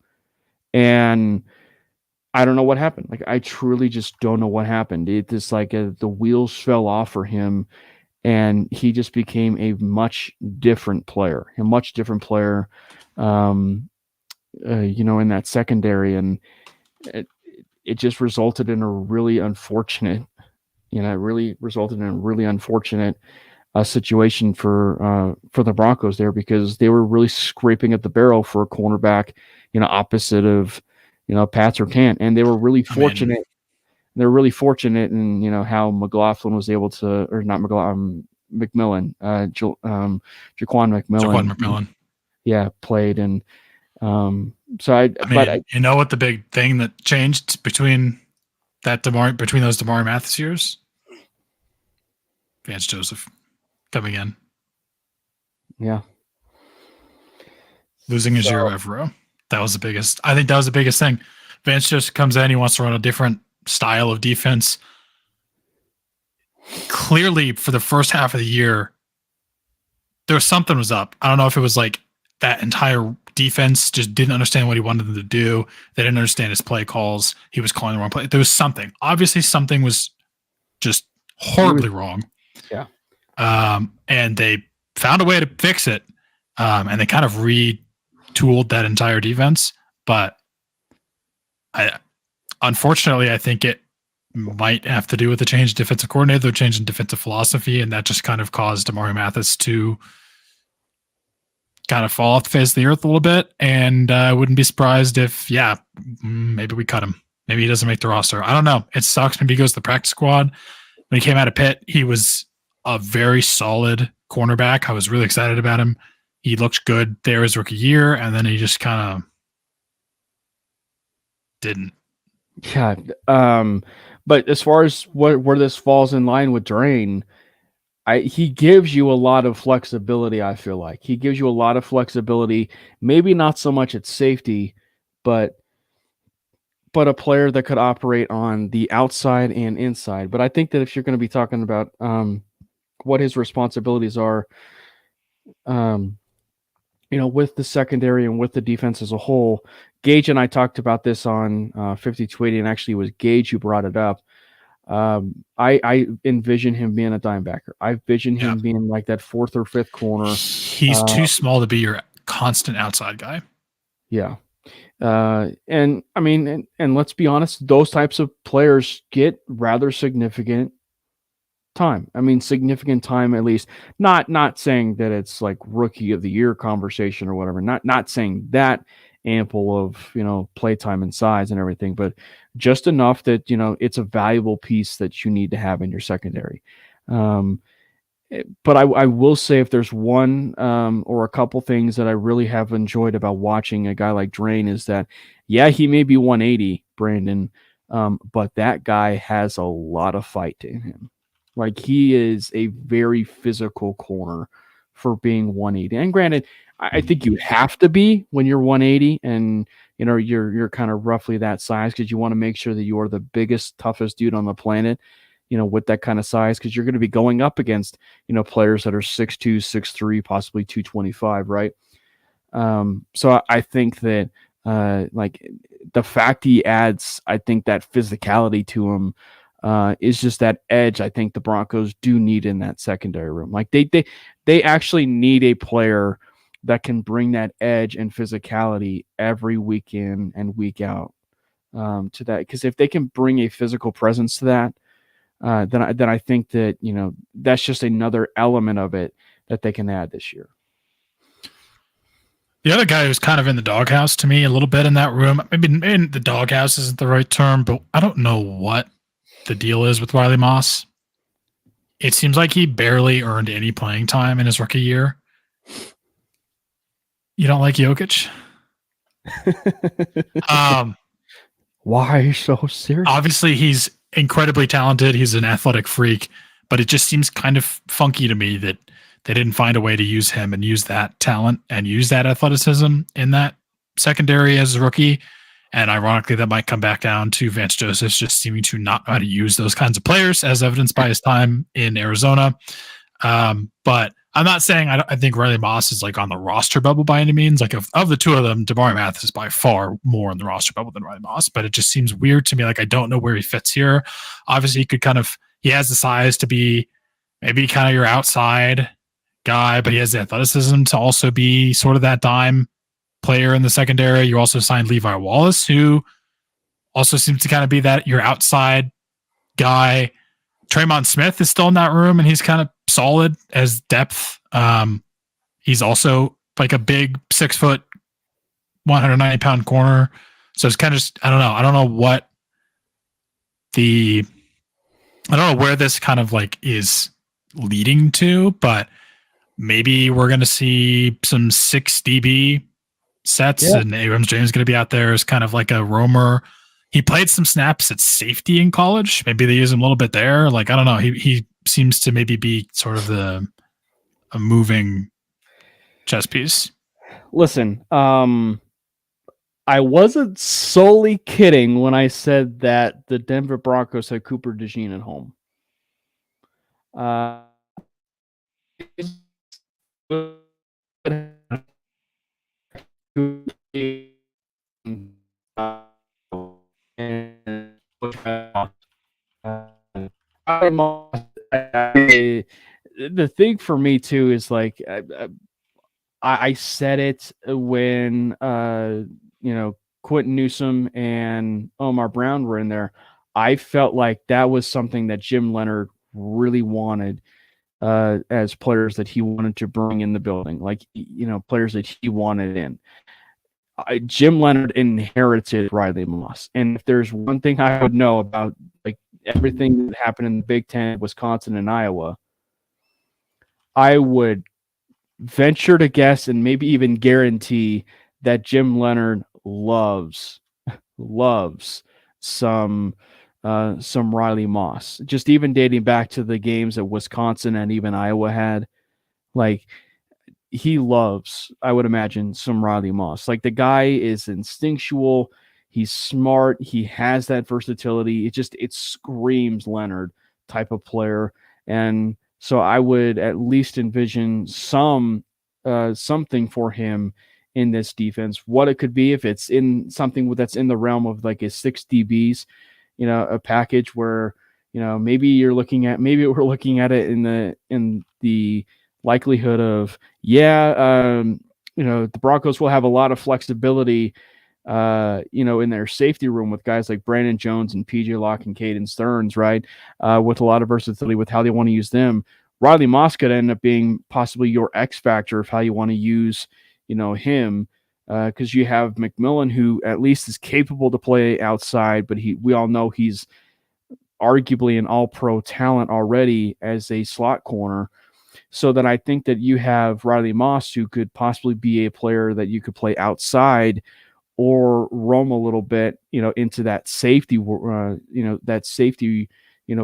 And I don't know what happened. Like, I truly just don't know what happened. It just like the wheels fell off for him, and he just became a much different player, in that secondary. And it just resulted in a really unfortunate, situation for the Broncos there, because they were really scraping at the barrel for a cornerback, opposite of, Pat Surtain, and they were really fortunate. They're really fortunate in how McLaughlin was able to, or not McLaughlin, McMillan, Jaquan McMillan, played. And you know what the big thing that changed between those Damari Mathis years? Vance Joseph coming in. Yeah. Losing a Giro Evero. That was the biggest. I think that was the biggest thing. Vance Joseph comes in. He wants to run a different style of defense. Clearly, for the first half of the year, something was up. I don't know if it was like that entire defense just didn't understand what he wanted them to do. They didn't understand his play calls. He was calling the wrong play. There was something. Obviously, something was just horribly wrong. Yeah. And they found a way to fix it. And they kind of retooled that entire defense. But unfortunately, I think it might have to do with the change in defensive coordinator, the change in defensive philosophy, and that just kind of caused Damari Mathis to kind of fall off the face of the earth a little bit. And I wouldn't be surprised if, maybe we cut him. Maybe he doesn't make the roster. I don't know. It sucks. Maybe he goes to the practice squad. When he came out of Pitt, he was a very solid cornerback. I was really excited about him. He looked good there his rookie year, and then he just kind of didn't. Yeah. But as far as where this falls in line with Drain, he gives you a lot of flexibility. I feel like he gives you a lot of flexibility. Maybe not so much at safety, but a player that could operate on the outside and inside. But I think that if you're going to be talking about what his responsibilities are, with the secondary and with the defense as a whole. Gage and I talked about this on 50-80, and actually it was Gage who brought it up. I envision him being a dime backer. I envision him being like that fourth or fifth corner. He's too small to be your constant outside guy. Yeah. And I mean, and let's be honest, those types of players get rather significant time. I mean, significant time at least. Not saying that it's like rookie of the year conversation or whatever. Not saying that ample of play time and size and everything, but just enough that it's a valuable piece that you need to have in your secondary. But I will say, if there's one or a couple things that I really have enjoyed about watching a guy like Drain, is that, yeah, he may be 180, Brandon, but that guy has a lot of fight in him. Like, he is a very physical corner for being 180. And granted, I think you have to be when you're 180 and you're kind of roughly that size, because you want to make sure that you are the biggest, toughest dude on the planet, with that kind of size, because you're going to be going up against, players that are 6'2", 6'3", possibly 225, right? So I think that like the fact he adds, I think that physicality to him is just that edge I think the Broncos do need in that secondary room. Like they actually need a player that can bring that edge and physicality every week in and week out to that. Because if they can bring a physical presence to that, then I think that that's just another element of it that they can add this year. The other guy who's kind of in the doghouse to me a little bit in that room, maybe in the doghouse isn't the right term, but I don't know what the deal is with Riley Moss. It seems like he barely earned any playing time in his rookie year. You don't like Jokic? Why so serious? Obviously, he's incredibly talented. He's an athletic freak, but it just seems kind of funky to me that they didn't find a way to use him and use that talent and use that athleticism in that secondary as a rookie. And ironically, that might come back down to Vance Joseph just seeming to not know how to use those kinds of players, as evidenced by his time in Arizona. But I'm not saying I think Riley Moss is like on the roster bubble by any means. Like of the two of them, Damari Mathis is by far more on the roster bubble than Riley Moss. But it just seems weird to me. Like I don't know where he fits here. Obviously, he has the size to be maybe kind of your outside guy, but he has the athleticism to also be sort of that dime player in the secondary. You also signed Levi Wallace, who also seems to kind of be that your outside guy. Traymon Smith is still in that room, and he's kind of solid as depth. He's also like a big 6 foot, 190-pound corner. So it's kind of just, I don't know. I don't know where this kind of like is leading to, but maybe we're going to see some 6 DB sets, and Abrams James is going to be out there as kind of like a roamer. He played some snaps at safety in college. Maybe they use him a little bit there. Like, I don't know. He seems to maybe be sort of a moving chess piece. Listen, I wasn't solely kidding when I said that the Denver Broncos had Cooper DeJean at home. The thing for me too is like I said it when Quentin Newsom and Omar Brown were in there. I felt like that was something that Jim Leonard really wanted as players that he wanted to bring in the building, like players that he wanted in. Jim Leonard inherited Riley Moss, and if there's one thing I would know about like everything that happened in the Big Ten, Wisconsin, and Iowa, I would venture to guess and maybe even guarantee that Jim Leonard loves some Riley Moss. Just even dating back to the games that Wisconsin and even Iowa had, like he loves, I would imagine, some Riley Moss. Like the guy is instinctual. He's smart. He has that versatility. It screams Leonard type of player. And so I would at least envision some something for him in this defense. What it could be, if it's in something that's in the realm of like a 6 DBs, a package where maybe we're looking at it in the likelihood of the Broncos will have a lot of flexibility in their safety room with guys like Brandon Jones and PJ Locke and Caden Stearns, right? With a lot of versatility with how they want to use them. Riley Moss could end up being possibly your X factor of how you want to use, him, because you have McMillan, who at least is capable to play outside, but we all know he's arguably an all-pro talent already as a slot corner. So that I think that you have Riley Moss, who could possibly be a player that you could play outside or roam a little bit, into that safety,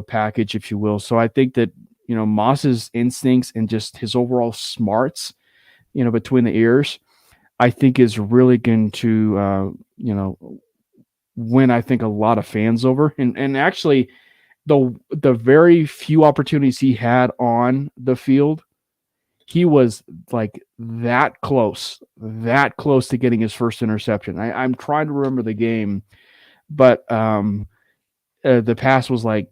package, if you will. So I think that, Moss's instincts and just his overall smarts, between the ears, I think is really going to, win, I think, a lot of fans over. And actually, the very few opportunities he had on the field, he was like that close to getting his first interception. I'm trying to remember the game, but the pass was like,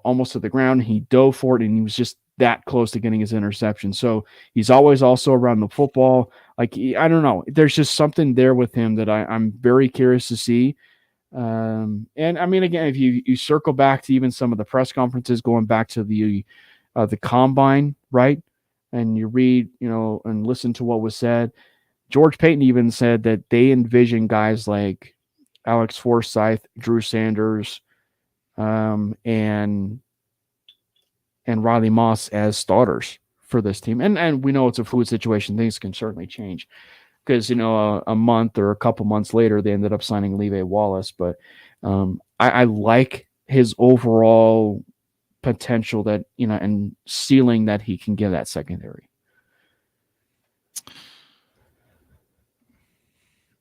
almost to the ground. He dove for it, and he was just that close to getting his interception. So he's always also around the football. Like, I don't know. There's just something there with him that I'm very curious to see. And I mean, again, if you circle back to even some of the press conferences going back to the combine, right? And you read, and listen to what was said. George Payton even said that they envision guys like Alex Forsyth, Drew Sanders, and Riley Moss as starters for this team. And we know it's a fluid situation. Things can certainly change because, a month or a couple months later, they ended up signing Levi Wallace. But I like his overall potential that, and ceiling that he can give that secondary.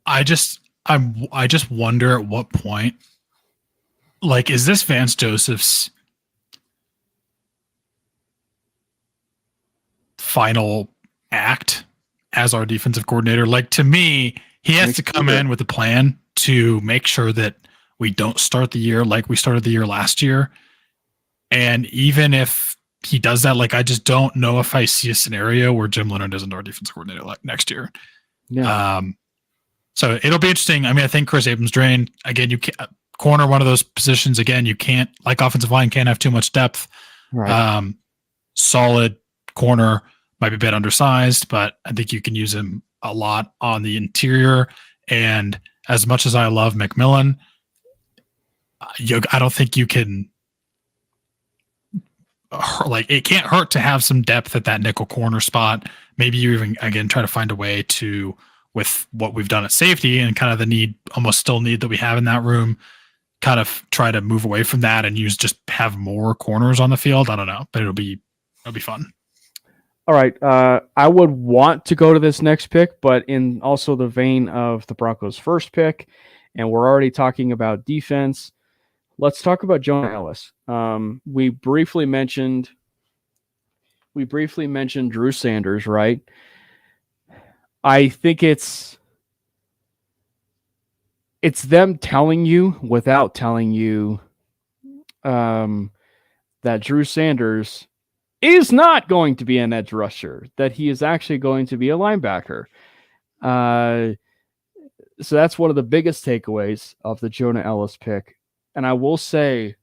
I just wonder at what point, like, is this Vance Joseph's final act as our defensive coordinator? Like, to me, he has to come in with a plan to make sure that we don't start the year like we started the year last year. And even if he does that, like, I just don't know if I see a scenario where Jim Leonard isn't our defensive coordinator like next year. Yeah. So it'll be interesting. I mean, I think Chris Abrams-Drain, again, you can't corner one of those positions. Again, you can't, like, offensive line can't have too much depth. Right. Solid corner, might be a bit undersized, but I think you can use him a lot on the interior. And as much as I love McMillan, I don't think you can, like, it can't hurt to have some depth at that nickel corner spot. Maybe you even, again, try to find a way to, with what we've done at safety and kind of the need that we have in that room, kind of try to move away from that and just have more corners on the field. I don't know, but it'll be fun. All right. I would want to go to this next pick, but in also the vein of the Broncos' first pick, and we're already talking about defense, let's talk about Jonah Ellis. We briefly mentioned Drew Sanders, right? I think it's them telling you without telling you that Drew Sanders is not going to be an edge rusher, that he is actually going to be a linebacker. So that's one of the biggest takeaways of the Jonah Ellis pick. And I will say,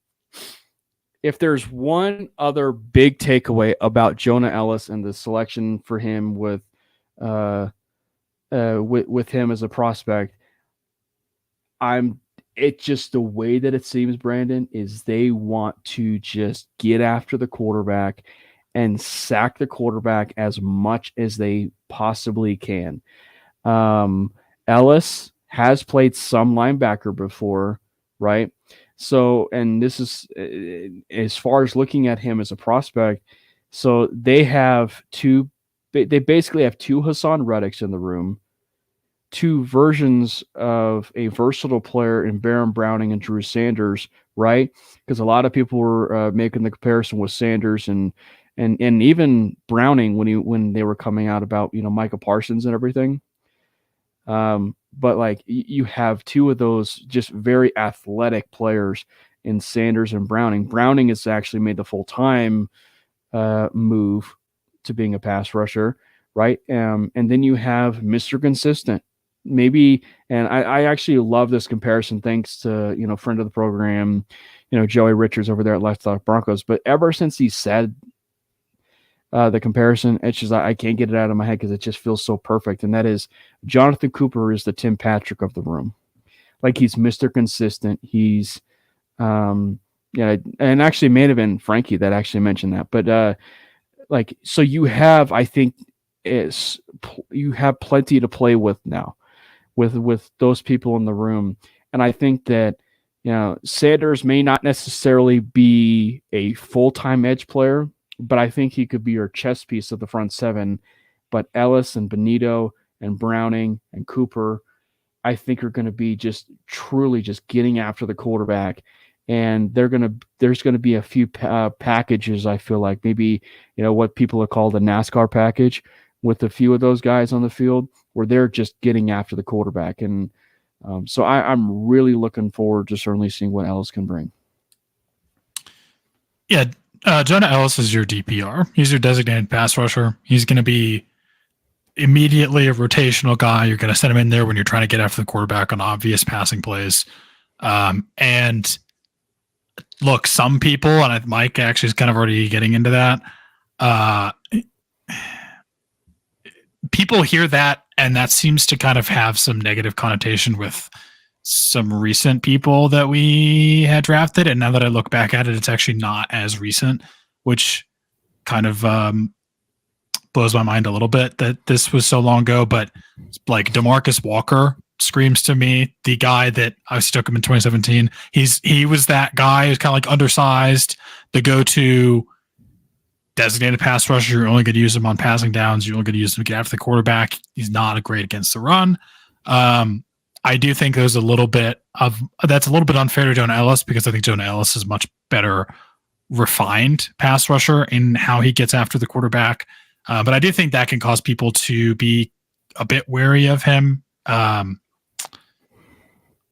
if there's one other big takeaway about Jonah Ellis and the selection for him with him as a prospect, it's just the way that it seems, Brandon, is they want to just get after the quarterback and sack the quarterback as much as they possibly can. Ellis has played some linebacker before, right? So, and this is as far as looking at him as a prospect. So they basically have two Hassan Reddicks in the room, two versions of a versatile player in Baron Browning and Drew Sanders, right? Because a lot of people were making the comparison with Sanders and and even Browning when they were coming out about Micah Parsons and everything. But like you have two of those just very athletic players in Sanders and Browning. Browning has actually made the full-time move to being a pass rusher, right? And then you have Mr. Consistent. Maybe, and I actually love this comparison thanks to, friend of the program, Joey Richards over there at Let's Talk Broncos. But ever since he said the comparison, it's just I can't get it out of my head because it just feels so perfect. And that is Jonathan Cooper is the Tim Patrick of the room. Like he's Mr. Consistent. He's yeah, and actually may have been Frankie that actually mentioned that. But like so you have, I think you have plenty to play with now with those people in the room. And I think that Sanders may not necessarily be a full-time edge player, but I think he could be your chess piece of the front seven. But Ellis and Benito and Browning and Cooper, I think are going to be just truly just getting after the quarterback. And there's going to be a few packages, I feel like, maybe, what people have called a NASCAR package with a few of those guys on the field where they're just getting after the quarterback. And so I'm really looking forward to certainly seeing what Ellis can bring. Yeah, Jonah Ellis is your DPR. He's your designated pass rusher. He's going to be immediately a rotational guy. You're going to send him in there when you're trying to get after the quarterback on obvious passing plays. And look, some people, and Mike actually is kind of already getting into that. People hear that, and that seems to kind of have some negative connotation with some recent people that we had drafted. And now that I look back at it, it's actually not as recent, which kind of blows my mind a little bit that this was so long ago. But like DeMarcus Walker screams to me, the guy that I took him in 2017. He was that guy who's kind of like undersized, the go-to designated pass rusher. You're only going to use him on passing downs. You're only going to use him to get after the quarterback. He's not a great against the run. I do think there's a little bit of that's a little bit unfair to Jonah Ellis because I think Jonah Ellis is much better refined pass rusher in how he gets after the quarterback. But I do think that can cause people to be a bit wary of him. I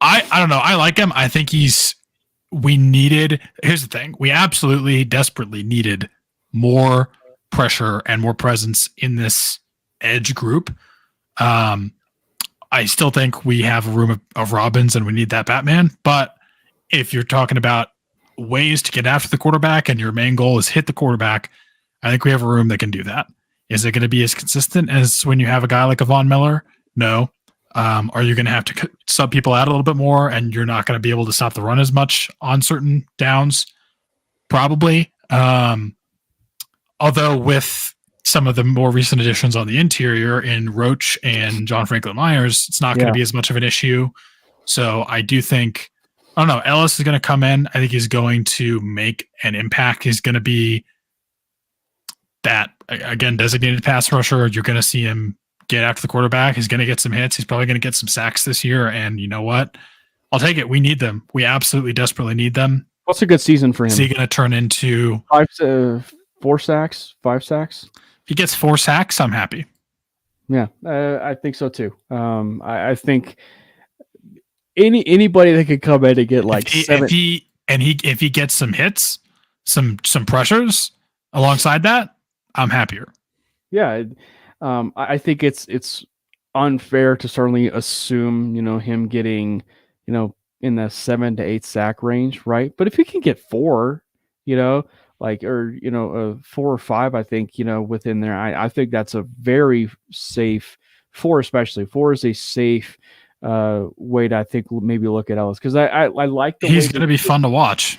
don't know. I like him. I think here's the thing. We absolutely desperately needed more pressure and more presence in this edge group. I still think we have a room of Robins and we need that Batman. But if you're talking about ways to get after the quarterback and your main goal is hit the quarterback, I think we have a room that can do that. Is it going to be as consistent as when you have a guy like a Von Miller? No. Are you going to have to sub people out a little bit more and you're not going to be able to stop the run as much on certain downs? Probably. Although with some of the more recent additions on the interior in Roach and John Franklin Myers, it's not going to be as much of an issue. So I do think, I don't know, Ellis is going to come in. I think he's going to make an impact. He's going to be that, again, designated pass rusher. You're going to see him get after the quarterback. He's going to get some hits. He's probably going to get some sacks this year. And you know what? I'll take it. We need them. We absolutely desperately need them. What's a good season for him? Is he going to turn into 4 sacks, 5 sacks? If he gets 4 sacks, I'm happy. Yeah, I think so too. I think anybody that could come in and get like if he gets some hits, some pressures alongside that, I'm happier. Yeah, I think it's unfair to certainly assume him getting in the 7 to 8 sack range, right? But if he can get 4, like, or 4 or 5, I think within there, I think that's a very safe 4, especially 4 is a safe way to, I think, maybe look at Ellis because I like the he's going to be fun to watch.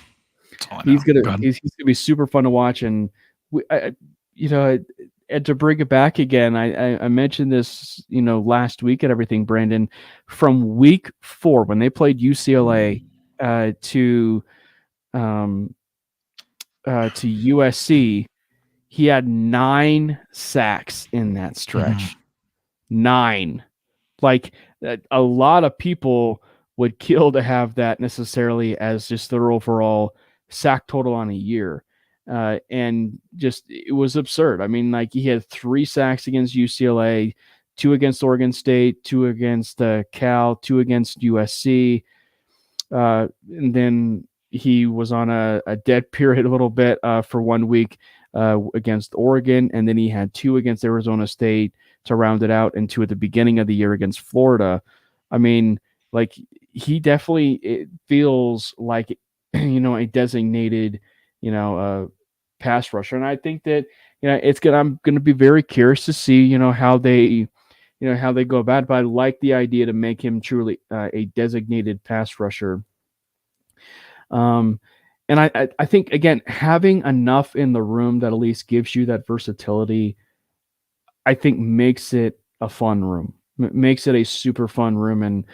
He's gonna be super fun to watch, and and to bring it back again, I mentioned this last week and everything, Brandon, from week 4 when they played UCLA to USC, he had 9 sacks in that stretch. Mm-hmm. 9. Like a lot of people would kill to have that necessarily as just their overall sack total on a year. and just it was absurd. I mean, like he had 3 sacks against UCLA, 2 against Oregon State, 2 against Cal, 2 against USC, and then he was on a dead period a little bit for 1 week against Oregon, and then he had 2 against Arizona State to round it out, and 2 at the beginning of the year against Florida. I mean, like he definitely it feels like a designated pass rusher, and I think that it's gonna I'm gonna be very curious to see how they go about it. But I like the idea to make him truly a designated pass rusher. And I think again having enough in the room that at least gives you that versatility, I think makes it a fun room, makes it a super fun room, and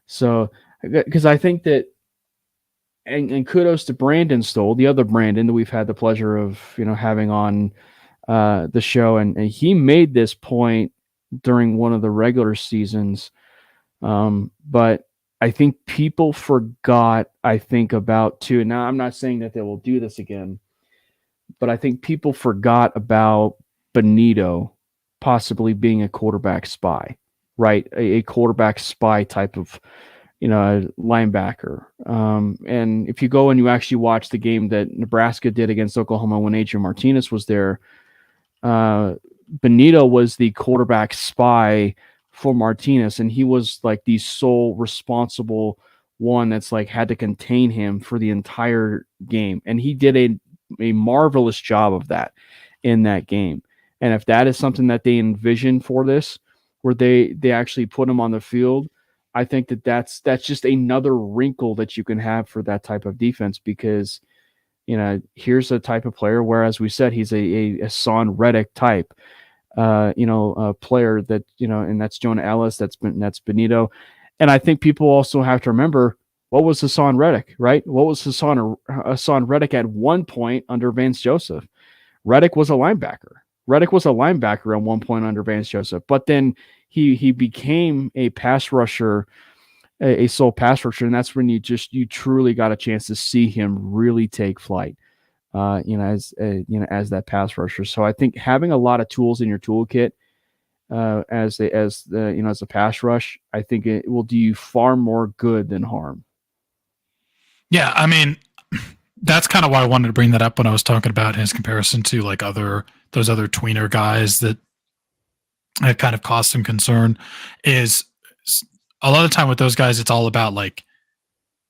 so because I think that. And kudos to Brandon Stoll, the other Brandon that we've had the pleasure of having on the show, and he made this point during one of the regular seasons. But I think people forgot. I think about too. Now I'm not saying that they will do this again, but I think people forgot about Benito possibly being a quarterback spy, right? A quarterback spy type of linebacker. And if you go and you actually watch the game that Nebraska did against Oklahoma when Adrian Martinez was there, Benito was the quarterback spy for Martinez, and he was like the sole responsible one that's like had to contain him for the entire game. And he did a marvelous job of that in that game. And if that is something that they envision for this, where they actually put him on the field, I think that's just another wrinkle that you can have for that type of defense, because here's a type of player where, as we said, he's a Son Reddick type player that and that's Jonah Ellis, that's Benito. And I think people also have to remember, what was Hassan Reddick, right? What was Hassan Reddick at one point under Vance Joseph? Reddick was a linebacker. Reddick was a linebacker at one point under Vance Joseph, but then he became a pass rusher, a sole pass rusher, and that's when you truly got a chance to see him really take flight, as that pass rusher. So I think having a lot of tools in your toolkit as a pass rush, I think it will do you far more good than harm. Yeah, I mean, that's kind of why I wanted to bring that up when I was talking about his comparison to like those other tweener guys that have kind of caused some concern. Is a lot of the time with those guys, it's all about like,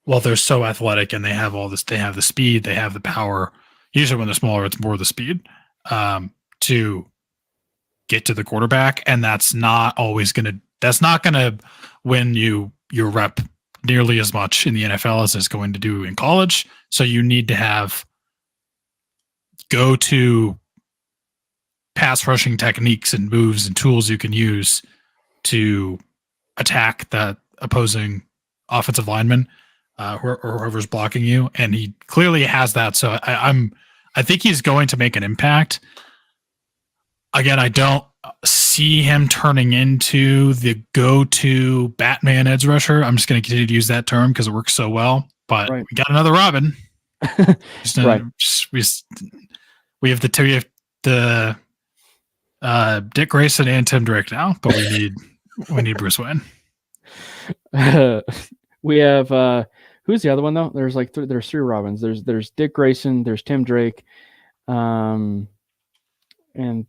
well, they're so athletic and they have all this, they have the speed, they have the power. Usually when they're smaller, it's more the speed to get to the quarterback. And that's not gonna win you your rep nearly as much in the NFL as it's going to do in college. So you need to have go-to pass rushing techniques and moves and tools you can use to attack that opposing offensive lineman or whoever's blocking you. And he clearly has that. So I think he's going to make an impact. Again, I don't see him turning into the go-to Batman edge rusher. I'm just going to continue to use that term because it works so well. But We got another Robin. Right. We have the Dick Grayson and Tim Drake now, but we need Bruce Wayne. We have who's the other one though? There's like there's 3 Robins. There's Dick Grayson, there's Tim Drake, and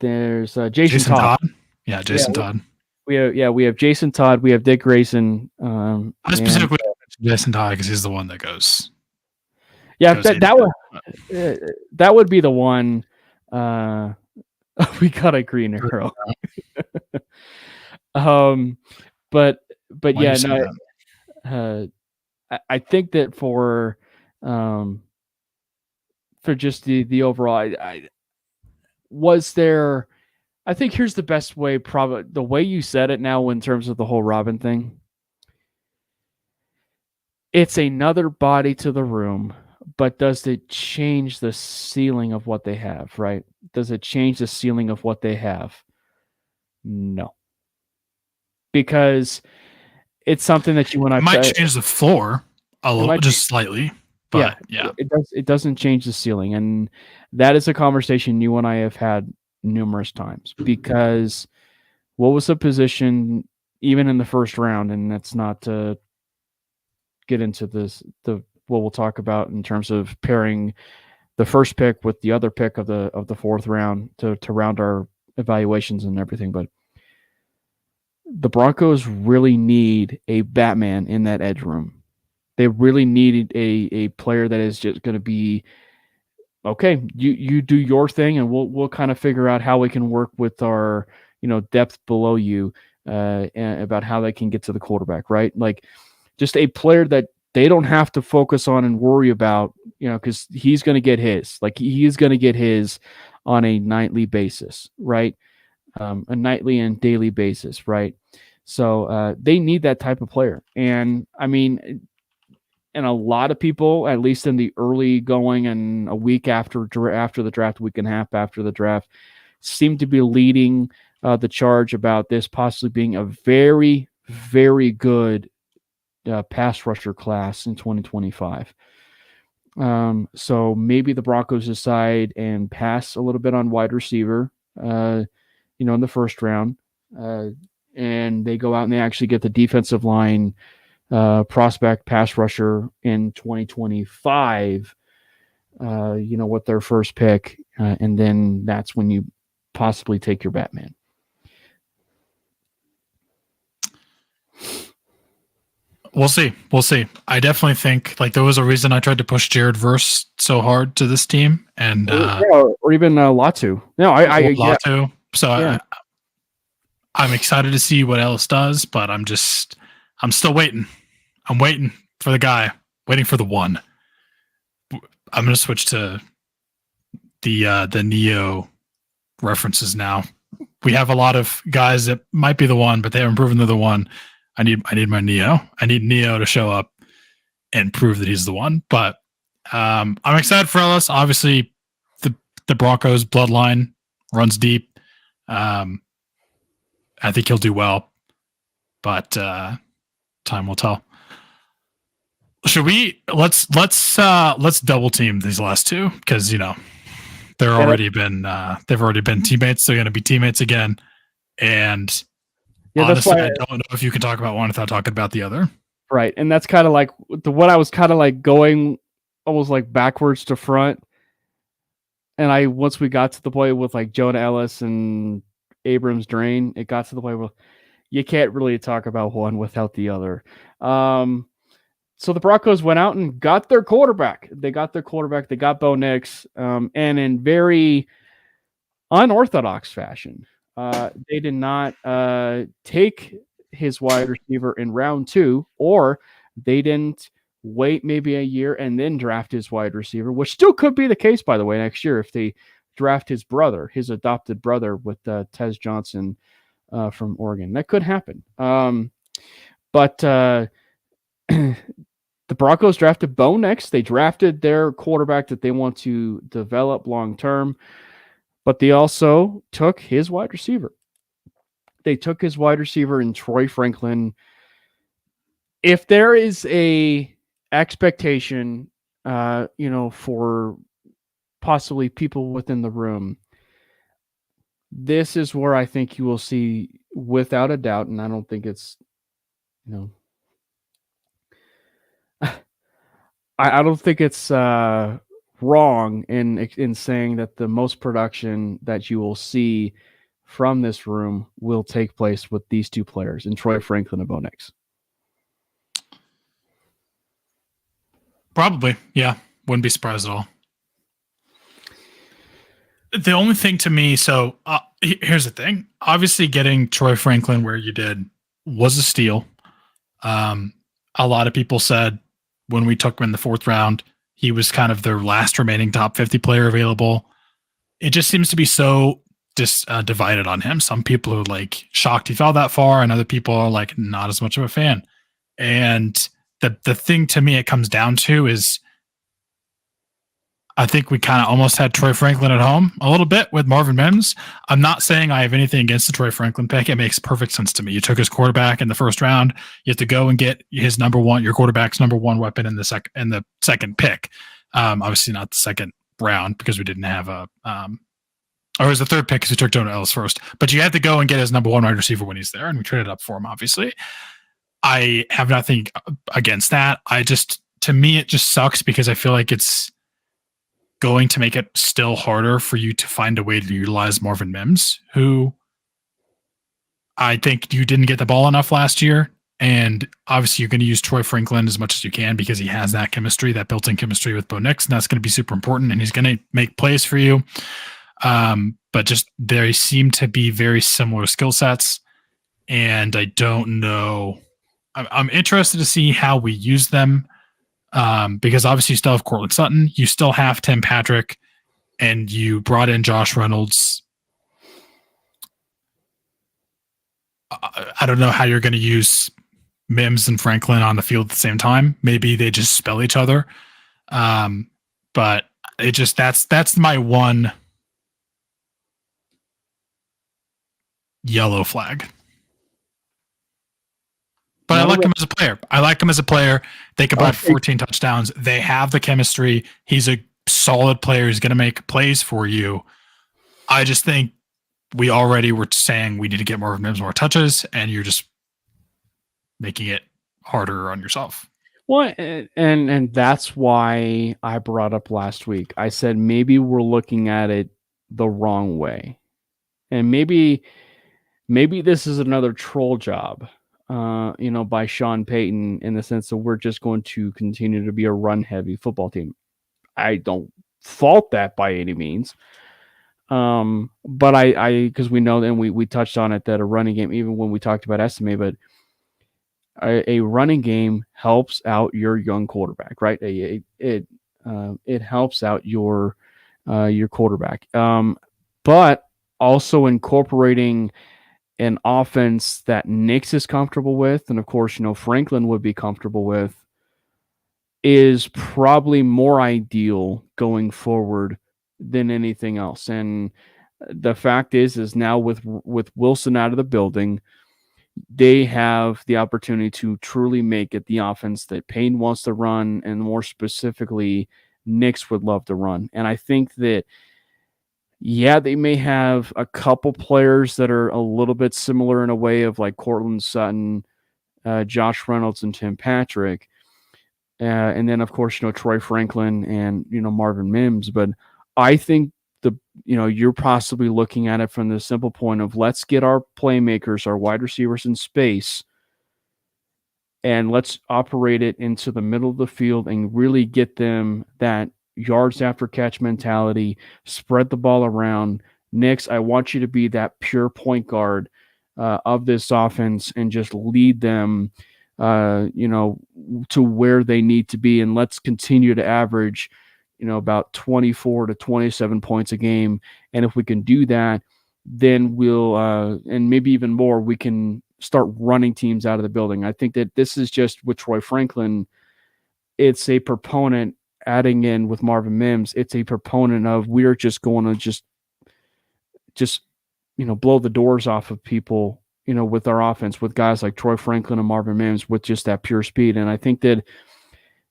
there's Jason Todd. Yeah, Jason Todd. We have Jason Todd. We have Dick Grayson. I specifically mentioned Jason Todd because he's the one that goes. Yeah, that would be the one. We got a green arrow. But yeah, no. I think that for just the overall, I think here's the best way, probably the way you said it now in terms of the whole Robin thing. It's another body to the room, but does it change the ceiling of what they have, right? Does it change the ceiling of what they have? No. Because it's something that you and I might change the floor a little, just slightly. But yeah. It doesn't change the ceiling, and that is a conversation you and I have had numerous times, because what was the position even in the first round, and that's not to get into what we'll talk about in terms of pairing the first pick with the other pick of the fourth round to round our evaluations and everything, but the Broncos really need a Batman in that edge room. They really need a player that is just going to be okay. You do your thing, and we'll kind of figure out how we can work with our depth below you, and about how they can get to the quarterback, right? Like, just a player that they don't have to focus on and worry about, because he's going to get his. Like, he is going to get his on a nightly basis, right? A nightly and daily basis, right? So they need that type of player. And I mean, and a lot of people, at least in the early going and a week after the draft, week and a half after the draft, seem to be leading the charge about this possibly being a very, very good pass rusher class in 2025. So maybe the Broncos decide and pass a little bit on wide receiver, in the first round, and they go out and they actually get the defensive line prospect pass rusher in 2025, with their first pick, and then that's when you possibly take your Batman. We'll see. I definitely think there was a reason I tried to push Jared Verse so hard to this team, and or even Latu. No, Latu. Yeah. So yeah. I'm excited to see what Ellis does, but I'm still waiting. I'm waiting for the guy, waiting for the one. I'm going to switch to the Neo references now. We have a lot of guys that might be the one, but they haven't proven they're the one. I need my Neo. I need Neo to show up and prove that he's the one. But I'm excited for Ellis. Obviously, the Broncos bloodline runs deep. I think he'll do well, but time will tell. Should we let's double team these last two, because they've already been teammates. They're going to be teammates again, and honestly, I don't know if you can talk about one without talking about the other. Right, and that's kind of like what I was kind of like going almost like backwards to front, and once we got to the point with like Jonah Ellis and Abrams Drain, it got to the point where you can't really talk about one without the other. So the Broncos went out and got their quarterback. They got Bo Nix, and in very unorthodox fashion. They did not take his wide receiver in round 2, or they didn't wait maybe a year and then draft his wide receiver, which still could be the case, by the way, next year if they draft his adopted brother with Tez Johnson from Oregon. That could happen. But the Broncos drafted Bo Nix. They drafted their quarterback that they want to develop long-term, but they also took his wide receiver. They took his wide receiver in Troy Franklin. If there is a expectation, for possibly people within the room, this is where I think you will see, without a doubt, and I don't think it's, I don't think it's wrong in saying that the most production that you will see from this room will take place with these two players, in Troy Franklin and Bo Nix. Probably, yeah. Wouldn't be surprised at all. The only thing to me, so here's the thing. Obviously, getting Troy Franklin where you did was a steal. A lot of people said when we took him in the 4th round, he was kind of their last remaining top 50 player available. It just seems to be so divided on him. Some people are like shocked he fell that far, and other people are like not as much of a fan. And the thing to me it comes down to is I think we kind of almost had Troy Franklin at home a little bit with Marvin Mims. I'm not saying I have anything against the Troy Franklin pick. It makes perfect sense to me. You took his quarterback in the first round. You have to go and get his your quarterback's number one weapon in the second pick. Obviously not the second round because we didn't have or it was the third pick because we took Jonah Ellis first. But you had to go and get his number one wide receiver when he's there, and we traded up for him, obviously. I have nothing against that. To me, it just sucks because I feel like it's going to make it still harder for you to find a way to utilize Marvin Mims, who I think you didn't get the ball enough last year. And obviously you're going to use Troy Franklin as much as you can because he has that chemistry, that built-in chemistry with Bo Nix, and that's going to be super important, and he's going to make plays for you. But just they seem to be very similar skill sets, and I don't know. I'm interested to see how we use them. Because obviously you still have Cortland Sutton, you still have Tim Patrick, and you brought in Josh Reynolds. I don't know how you're going to use Mims and Franklin on the field at the same time. Maybe they just spell each other. But it just that's my one yellow flag. But I like him as a player. They could put 14 touchdowns. They have the chemistry. He's a solid player. He's going to make plays for you. I just think we already were saying we need to get more of Mims, more touches, and you're just making it harder on yourself. Well, and that's why I brought up last week. I said maybe we're looking at it the wrong way. And maybe this is another troll job. By Sean Payton in the sense that we're just going to continue to be a run-heavy football team. I don't fault that by any means. But because we know, and we touched on it, that a running game, even when we talked about estimate, but a running game helps out your young quarterback, right? It helps out your quarterback. But also incorporating an offense that Nix is comfortable with, and of course, Franklin would be comfortable with, is probably more ideal going forward than anything else. And the fact is now with Wilson out of the building, they have the opportunity to truly make it the offense that Payne wants to run, and more specifically, Nix would love to run. And I think that they may have a couple players that are a little bit similar in a way of like Cortland Sutton, Josh Reynolds, and Tim Patrick. And then, of course, Troy Franklin and, Marvin Mims. But I think you're possibly looking at it from the simple point of let's get our playmakers, our wide receivers in space, and let's operate it into the middle of the field and really get them that yards after catch mentality, spread the ball around. Nix, I want you to be that pure point guard of this offense and just lead them, to where they need to be. And let's continue to average, about 24 to 27 points a game. And if we can do that, then we'll, and maybe even more, we can start running teams out of the building. I think that this is just with Troy Franklin. It's a proponent adding in with Marvin Mims. It's a proponent of we're just going to just blow the doors off of people, with our offense, with guys like Troy Franklin and Marvin Mims with just that pure speed. And I think that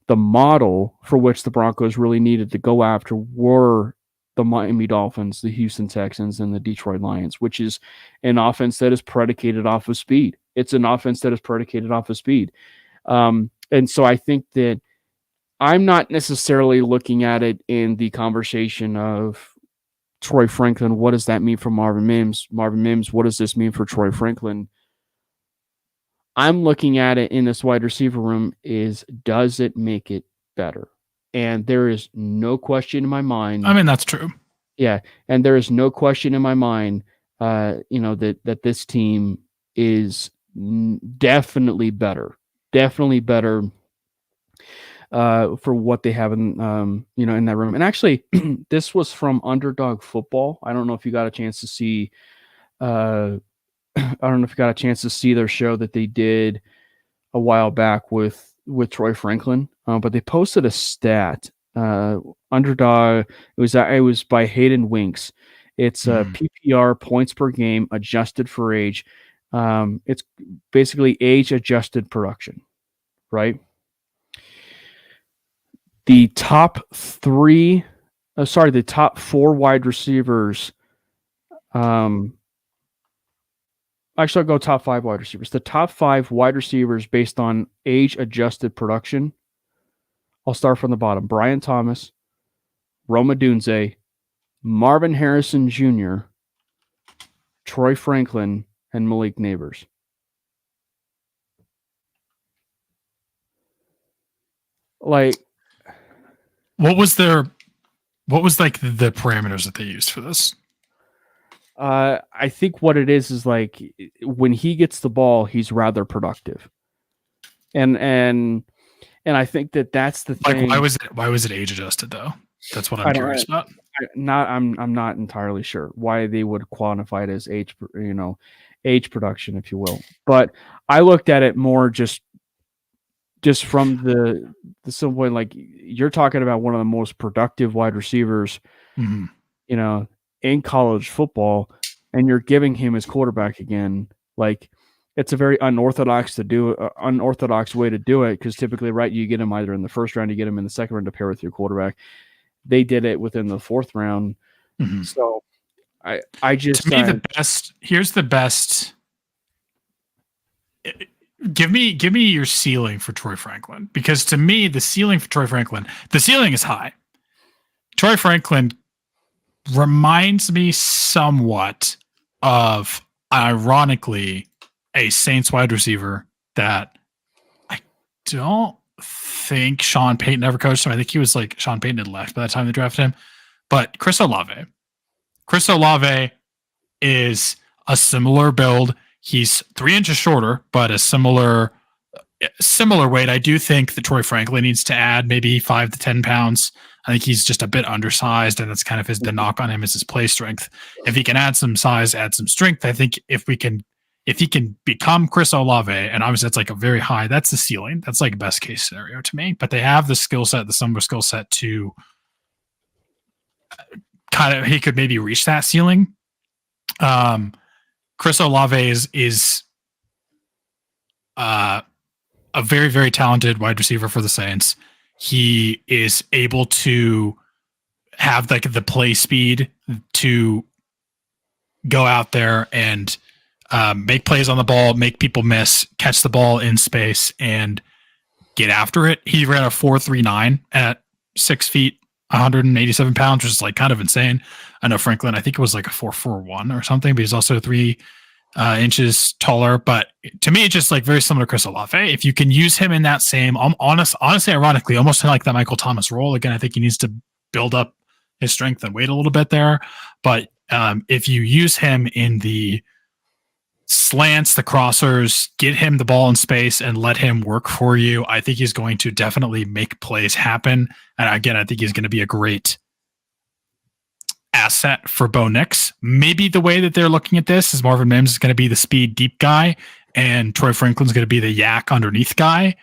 the model for which the Broncos really needed to go after were the Miami Dolphins, the Houston Texans, and the Detroit Lions, which is an offense that is predicated off of speed. It's an offense that is predicated off of speed. And so I think that I'm not necessarily looking at it in the conversation of Troy Franklin. What does that mean for Marvin Mims? Marvin Mims, what does this mean for Troy Franklin? I'm looking at it in this wide receiver room is, does it make it better? And there is no question in my mind. I mean, that's true. Yeah. And there is no question in my mind, that this team is definitely better for what they have in, in that room. And actually, this was from Underdog Football. I don't know if you got a chance to see, their show that they did a while back with Troy Franklin, but they posted a stat Underdog. It was by Hayden Winks. It's PPR, points per game adjusted for age. It's basically age adjusted production, right? The top four wide receivers. Actually, I'll go top 5 wide receivers. The top 5 wide receivers based on age adjusted production. I'll start from the bottom. Brian Thomas, Rome Odunze, Marvin Harrison Jr., Troy Franklin, and Malik Neighbors. Like, what was like the parameters that they used for this? I think what it is like when he gets the ball, he's rather productive. And I think that's the thing. Like, why was it age adjusted though? That's what I'm curious about. I'm not entirely sure why they would quantify it as age production, if you will. But I looked at it more just from the simple point, like you're talking about one of the most productive wide receivers, in college football, and you're giving him his quarterback again. Like, it's a very unorthodox way to do it, because typically, right, you get him either in the first round, you get him in the second round to pair with your quarterback. They did it within the 4th round. So I just, to me, here's the best. Give me your ceiling for Troy Franklin, because to me, the ceiling is high. Troy Franklin reminds me somewhat of, ironically, a Saints wide receiver that I don't think Sean Payton ever coached him. I think he was like, Sean Payton had left by the time they drafted him. But Chris Olave. Chris Olave is a similar build. He's 3 inches shorter, but a similar weight. I do think that Troy Franklin needs to add maybe 5 to 10 pounds. I think he's just a bit undersized, and that's kind of the knock on him is his play strength. If he can add some size, add some strength, I think if he can become Chris Olave, and obviously that's like a very high, that's the ceiling. That's like best case scenario to me. But they have the skill set, the similar skill set to kind of, he could maybe reach that ceiling. Chris Olave is a very, very talented wide receiver for the Saints. He is able to have like the play speed to go out there and make plays on the ball, make people miss, catch the ball in space, and get after it. He ran a 4.39 at 6 feet, 187 pounds, which is like kind of insane. I know Franklin, I think it was like a 4.41 or something, but he's also 3 inches taller. But to me, it's just like very similar to Chris Olave. If you can use him in that same, honestly, ironically, almost like that Michael Thomas role. Again, I think he needs to build up his strength and weight a little bit there. But if you use him in the slants, the crossers, get him the ball in space and let him work for you, I think he's going to definitely make plays happen. And again, I think he's going to be a great asset for Bo Nix. Maybe the way that they're looking at this is Marvin Mims is going to be the speed deep guy and Troy Franklin's going to be the yak underneath guy.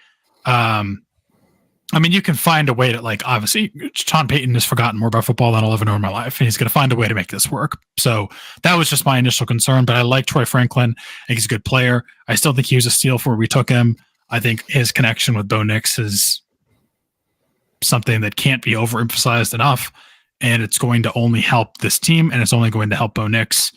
I mean, you can find a way to, like, obviously Sean Payton has forgotten more about football than I'll ever know in my life, and he's going to find a way to make this work. So that was just my initial concern, but I like Troy Franklin. I think he's a good player. I still think he was a steal for where we took him. I think his connection with Bo Nix is something that can't be overemphasized enough, and it's going to only help this team, and it's only going to help Bo Nix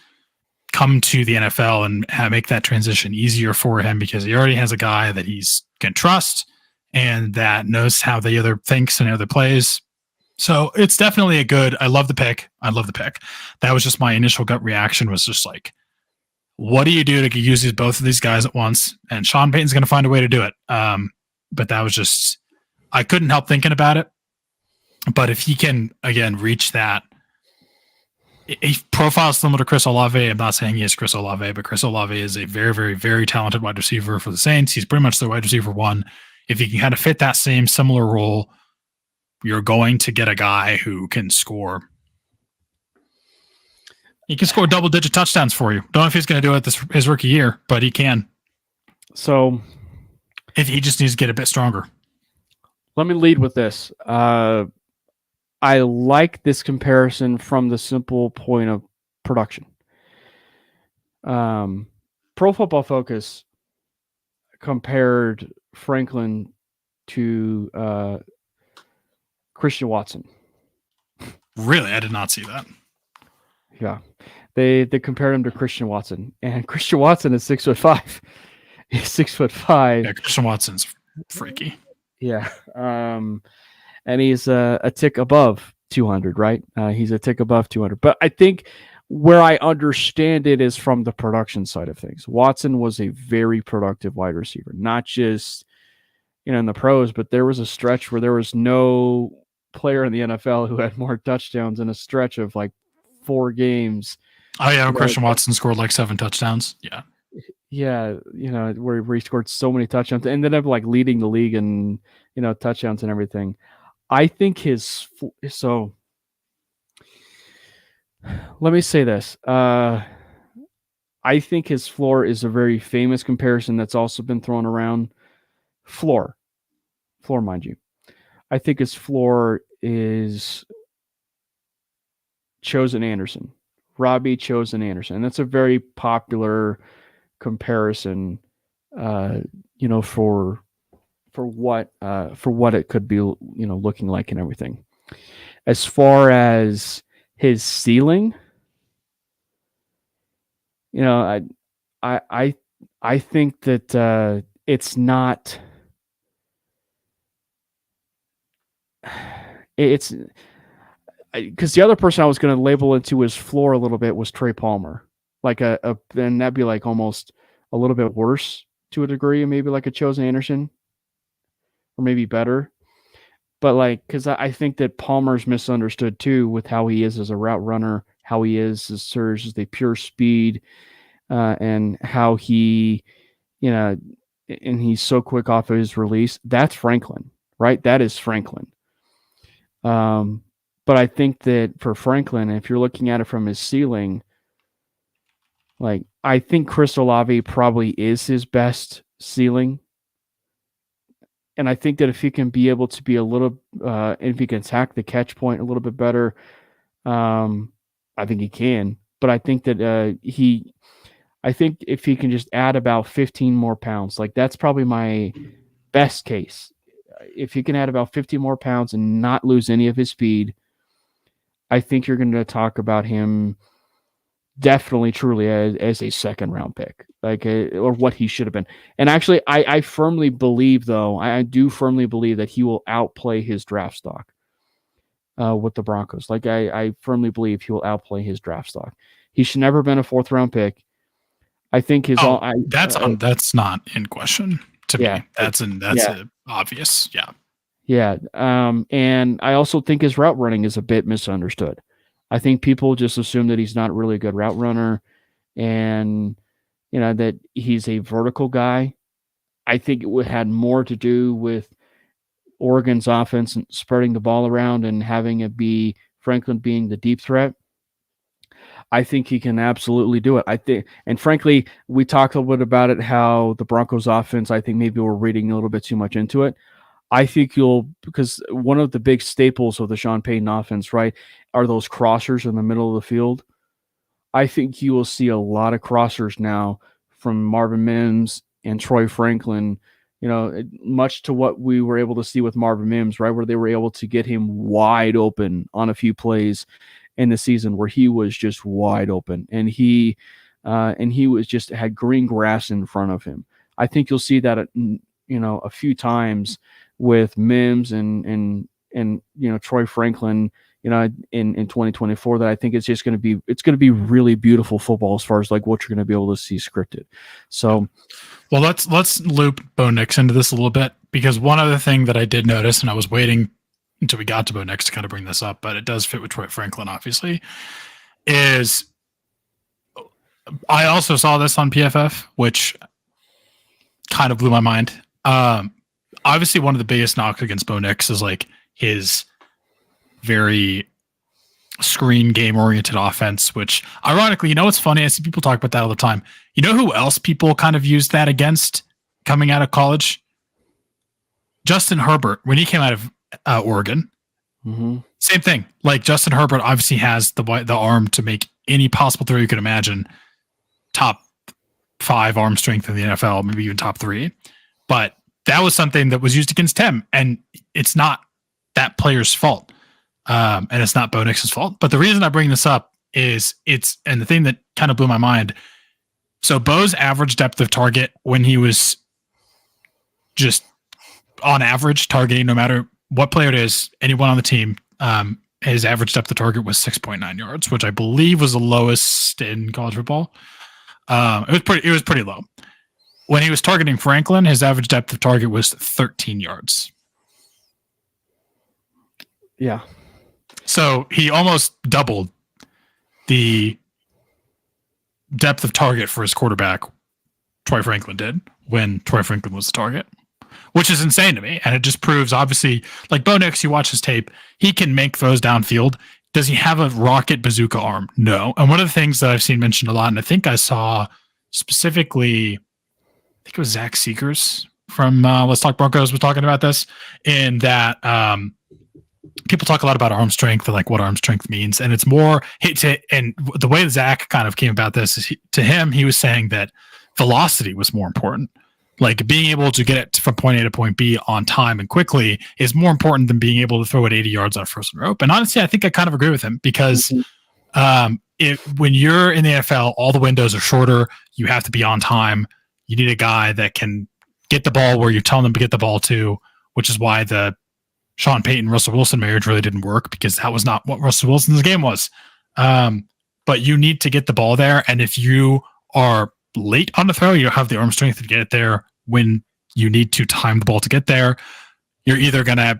come to the NFL and make that transition easier for him, because he already has a guy that he's can trust and that knows how the other thinks and other plays. So it's definitely I love the pick. I love the pick. That was just my initial gut reaction, was just like, what do you do to use both of these guys at once? And Sean Payton's going to find a way to do it. But that was just, I couldn't help thinking about it. But if he can, again, reach that, he profiles similar to Chris Olave. I'm not saying he is Chris Olave, but Chris Olave is a very, very, very talented wide receiver for the Saints. He's pretty much the wide receiver one. If you can kind of fit that same similar role, you're going to get a guy who can score. He can score double-digit touchdowns for you. Don't know if he's going to do it his rookie year, but he can. So, if he just needs to get a bit stronger. Let me lead with this. I like this comparison from the simple point of production. Pro Football Focus compared Franklin to Christian Watson. Really? I did not see that. Yeah. They compared him to Christian Watson, and Christian Watson is 6'5". He's 6'5". Yeah, Christian Watson's freaky. Yeah. And he's a tick above 200, right? He's a tick above 200. But I think where I understand it is from the production side of things. Watson was a very productive wide receiver, not just in the pros, but there was a stretch where there was no player in the NFL who had more touchdowns in a stretch of like 4 games. Oh yeah, Christian Watson scored like 7 touchdowns. Yeah. Yeah, where he scored so many touchdowns and ended up like leading the league in touchdowns and everything. I think so. Let me say this. I think his floor is a very famous comparison that's also been thrown around. Floor, mind you. I think his floor is Chosen Anderson. Robbie Chosen Anderson. And that's a very popular comparison, for what it could be, looking like and everything. As far as his ceiling, I think that it's not. It's because the other person I was going to label into his floor a little bit was Trey Palmer, like and that'd be like almost a little bit worse to a degree, maybe like a Chosen Anderson, or maybe better. But like, because I think that Palmer's misunderstood too with how he is as a route runner, how he is as surge, as the pure speed, and how he, and he's so quick off of his release. That's Franklin, right? That is Franklin. But I think that for Franklin, if you're looking at it from his ceiling, like I think Chris Olave probably is his best ceiling. And I think that if he can be able to be a little, if he can attack the catch point a little bit better, I think he can. But I think that I think if he can just add about 15 more pounds, like that's probably my best case. If he can add about 50 more pounds and not lose any of his speed, I think you're going to talk about him definitely, truly as a second round pick, or what he should have been. And actually, I firmly believe, though, I do firmly believe that he will outplay his draft stock with the Broncos. Like I firmly believe he will outplay his draft stock. He should never have been a 4th round pick. I think that's not in question to me. That's obvious. Yeah. Yeah. And I also think his route running is a bit misunderstood. I think people just assume that he's not really a good route runner and, that he's a vertical guy. I think it had more to do with Oregon's offense and spreading the ball around and having it be Franklin being the deep threat. I think he can absolutely do it. I think, and frankly, we talked a little bit about it, how the Broncos offense, I think maybe we're reading a little bit too much into it. I think because one of the big staples of the Sean Payton offense, right, are those crossers in the middle of the field. I think you will see a lot of crossers now from Marvin Mims and Troy Franklin, much to what we were able to see with Marvin Mims, right, where they were able to get him wide open on a few plays in the season where he was just wide open and he was just had green grass in front of him. I think you'll see that, a few times with Mims and Troy Franklin, in 2024, that I think it's just going to be really beautiful football as far as like what you're going to be able to see scripted. So, well, let's loop Bo Nix into this a little bit, because one other thing that I did notice, and I was waiting until we got to Bo Nix to kind of bring this up, but it does fit with Troy Franklin, obviously, is I also saw this on PFF, which kind of blew my mind. Obviously, one of the biggest knocks against Bo Nix is like his very screen game oriented offense, which ironically, what's funny? I see people talk about that all the time. You know who else people kind of used that against coming out of college? Justin Herbert, when he came out of Oregon. Mm-hmm. Same thing. Like Justin Herbert obviously has the arm to make any possible throw you could imagine. Top 5 arm strength in the NFL, maybe even top 3. But that was something that was used against him, and it's not that player's fault, and it's not Bo Nix's fault. But the reason I bring this up is and the thing that kind of blew my mind. So Bo's average depth of target when he was just on average targeting, no matter what player it is, anyone on the team, his average depth of target was 6.9 yards, which I believe was the lowest in college football. It was pretty low. When he was targeting Franklin, his average depth of target was 13 yards. Yeah. So he almost doubled the depth of target for his quarterback, Troy Franklin did, when Troy Franklin was the target, which is insane to me. And it just proves, obviously, like Bo Nix, you watch his tape, he can make throws downfield. Does he have a rocket bazooka arm? No. And one of the things that I've seen mentioned a lot, and I think I saw specifically, I think it was Zach Seekers from Let's Talk Broncos was talking about this, in that people talk a lot about arm strength and like what arm strength means. And it's more, and the way Zach kind of came about this is to him, he was saying that velocity was more important. Like being able to get it from point A to point B on time and quickly is more important than being able to throw it 80 yards on a frozen rope. And honestly, I think I kind of agree with him because when you're in the NFL, all the windows are shorter. You have to be on time. You need a guy that can get the ball where you're telling them to get the ball to, which is why the Sean Payton, Russell Wilson marriage really didn't work, because that was not what Russell Wilson's game was. But you need to get the ball there. And if you are late on the throw, you don't have the arm strength to get it there when you need to time the ball to get there. You're either going to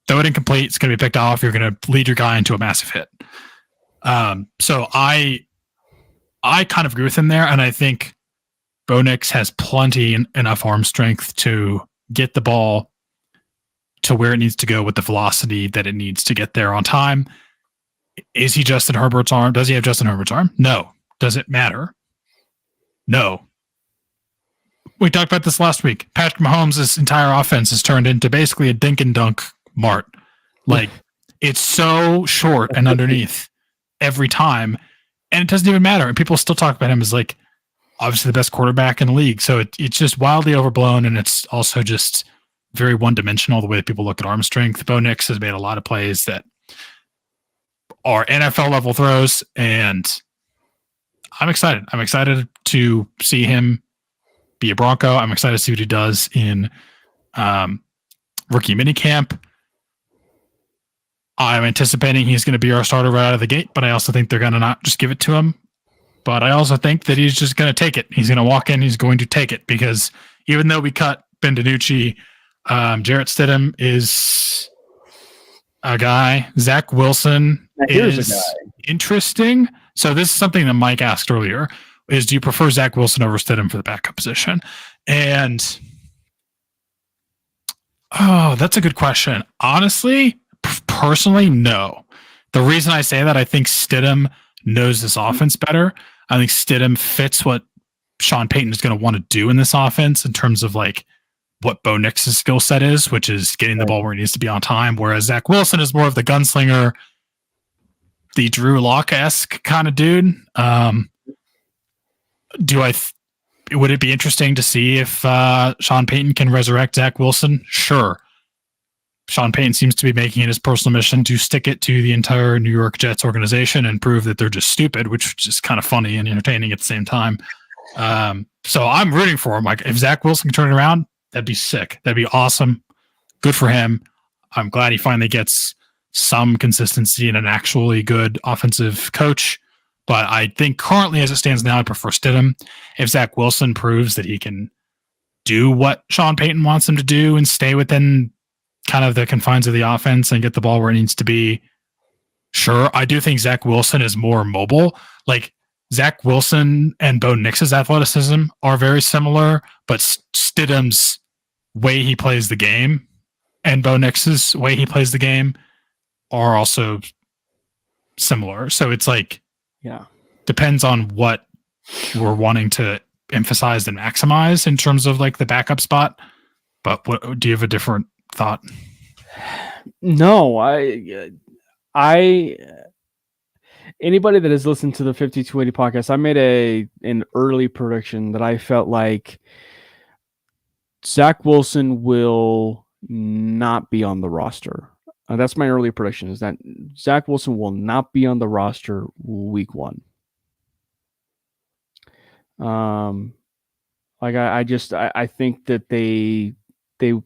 throw it incomplete, it's going to be picked off, you're going to lead your guy into a massive hit. So I kind of agree with him there. And I think Bo Nix has plenty enough arm strength to get the ball to where it needs to go with the velocity that it needs to get there on time. Is he Justin Herbert's arm? Does he have Justin Herbert's arm? No. Does it matter? No. We talked about this last week. Patrick Mahomes' entire offense is turned into basically a dink and dunk mart. Like, it's so short and underneath every time, and it doesn't even matter. And people still talk about him as like obviously the best quarterback in the league. So it's just wildly overblown, and it's also just very one-dimensional the way that people look at arm strength. Bo Nix has made a lot of plays that are NFL level throws, and I'm excited. I'm excited to see him be a Bronco. I'm excited to see what he does in rookie minicamp. I'm anticipating he's going to be our starter right out of the gate, but I also think they're going to not just give it to him. But I also think that he's just going to take it. He's going to walk in. He's going to take it, because even though we cut Ben DiNucci, Jarrett Stidham is a guy. Zach Wilson is interesting. So this is something that Mike asked earlier, is do you prefer Zach Wilson over Stidham for the backup position? And that's a good question. Honestly, personally, no. The reason I say that, I think Stidham knows this offense better. I think Stidham fits what Sean Payton is going to want to do in this offense in terms of like what Bo Nix's skill set is, which is getting the ball where he needs to be on time. Whereas Zach Wilson is more of the gunslinger, the Drew Lock-esque kind of dude. Would it be interesting to see if Sean Payton can resurrect Zach Wilson? Sure. Sean Payton seems to be making it his personal mission to stick it to the entire New York Jets organization and prove that they're just stupid, which is kind of funny and entertaining at the same time. So I'm rooting for him. Like, if Zach Wilson can turn it around, that'd be sick. That'd be awesome. Good for him. I'm glad he finally gets some consistency and an actually good offensive coach. But I think currently, as it stands now, I prefer Stidham. If Zach Wilson proves that he can do what Sean Payton wants him to do and stay within kind of the confines of the offense and get the ball where it needs to be, sure. I do think Zach Wilson is more mobile. Like, Zach Wilson and Bo Nix's athleticism are very similar, but Stidham's way he plays the game and Bo Nix's way he plays the game are also similar. So it's like, depends on what we're wanting to emphasize and maximize in terms of like the backup spot. But what do you have a different thought? No, Anybody that has listened to the 5280 podcast, I made an early prediction that I felt like Zach Wilson will not be on the roster. That's my early prediction, is that Zach Wilson will not be on the roster week 1. Like I think that they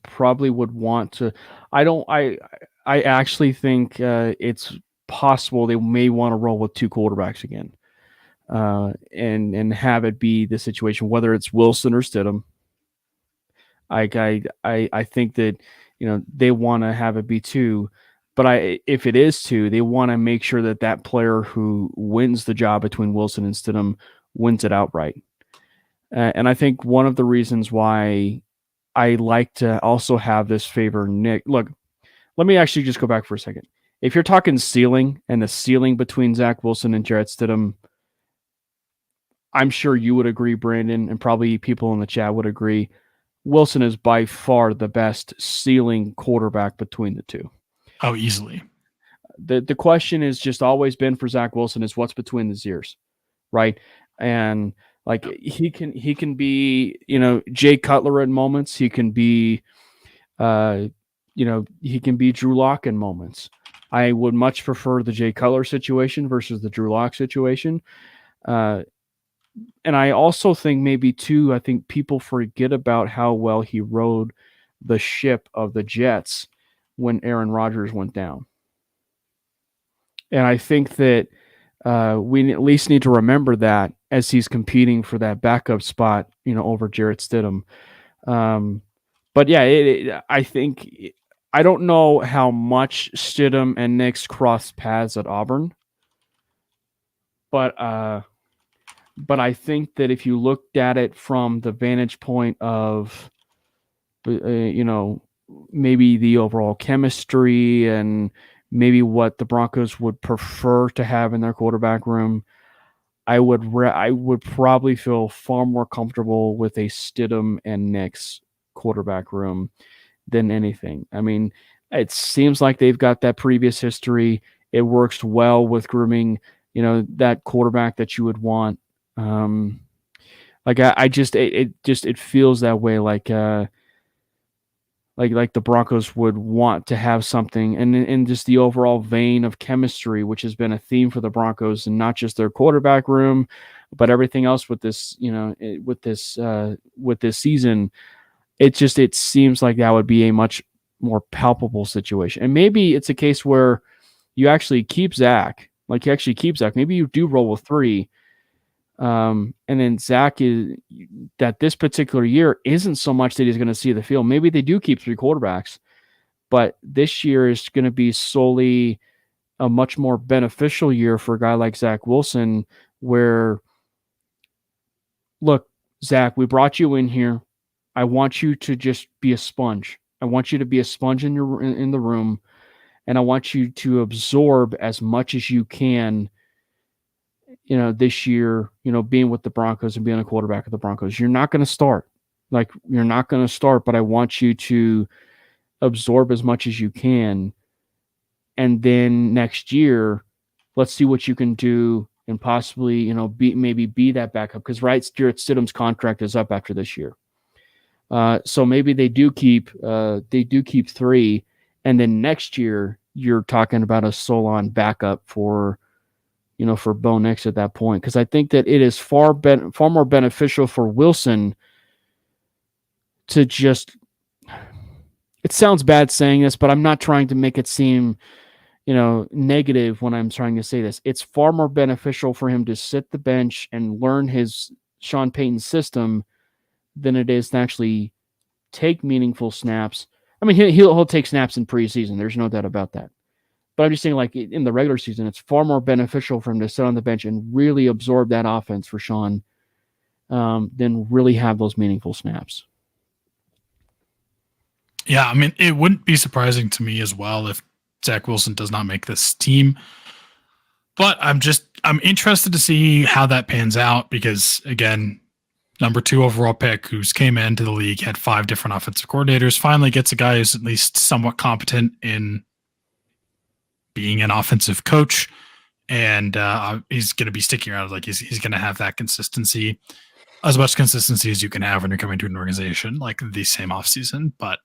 probably would want to. I actually think it's possible they may want to roll with 2 quarterbacks again, and have it be the situation, whether it's Wilson or Stidham. I think that they want to have it be 2, but if it is 2, they want to make sure that player who wins the job between Wilson and Stidham wins it outright. And I think one of the reasons why I like to also have this favor Nick. Look, let me actually just go back for a second. If you're talking ceiling and the ceiling between Zach Wilson and Jarrett Stidham, I'm sure you would agree, Brandon, and probably people in the chat would agree. Wilson is by far the best ceiling quarterback between the 2. Oh, easily. The question has just always been for Zach Wilson is what's between his ears, right? And like he can be, Jay Cutler in moments. He can be, he can be Drew Lock in moments. I would much prefer the Jay Cutler situation versus the Drew Lock situation. And I also think maybe too, I think people forget about how well he rode the ship of the Jets when Aaron Rodgers went down. And I think that we at least need to remember that as he's competing for that backup spot, over Jarrett Stidham. But yeah, I think I don't know how much Stidham and Nix crossed paths at Auburn, but I think that if you looked at it from the vantage point of, maybe the overall chemistry and maybe what the Broncos would prefer to have in their quarterback room, I would probably feel far more comfortable with a Stidham and Nix quarterback room than anything. I mean, it seems like they've got that previous history. It works well with grooming, that quarterback that you would want. It feels that way. Like the Broncos would want to have something, and in just the overall vein of chemistry, which has been a theme for the Broncos, and not just their quarterback room, but everything else with this, with this season. It seems like that would be a much more palpable situation, and maybe it's a case where you actually keep Zach. Maybe you do roll with 3. And then Zach is that this particular year isn't so much that he's going to see the field. Maybe they do keep 3 quarterbacks, but this year is going to be solely a much more beneficial year for a guy like Zach Wilson, where, look, Zach, we brought you in here. I want you to just be a sponge. I want you to be a sponge in the room, and I want you to absorb as much as you can, this year, being with the Broncos and being a quarterback of the Broncos. You're not going to start. But I want you to absorb as much as you can. And then next year, let's see what you can do and possibly, be that backup. Because Jarrett Stidham's contract is up after this year. So maybe they do keep 3. And then next year, you're talking about a Solon backup for Bo Nix at that point, because I think that it is far more beneficial for Wilson to just. It sounds bad saying this, but I'm not trying to make it seem, negative when I'm trying to say this. It's far more beneficial for him to sit the bench and learn his Sean Payton system than it is to actually take meaningful snaps. I mean, he'll take snaps in preseason. There's no doubt about that. But I'm just saying, like, in the regular season, it's far more beneficial for him to sit on the bench and really absorb that offense for Sean than really have those meaningful snaps. Yeah, I mean, it wouldn't be surprising to me as well if Zach Wilson does not make this team. But I'm interested to see how that pans out because, again, number 2 overall pick who's came into the league, had 5 different offensive coordinators, finally gets a guy who's at least somewhat competent in being an offensive coach, and he's going to be sticking around. Like he's going to have that consistency, as much consistency as you can have when you're coming to an organization like the same offseason. But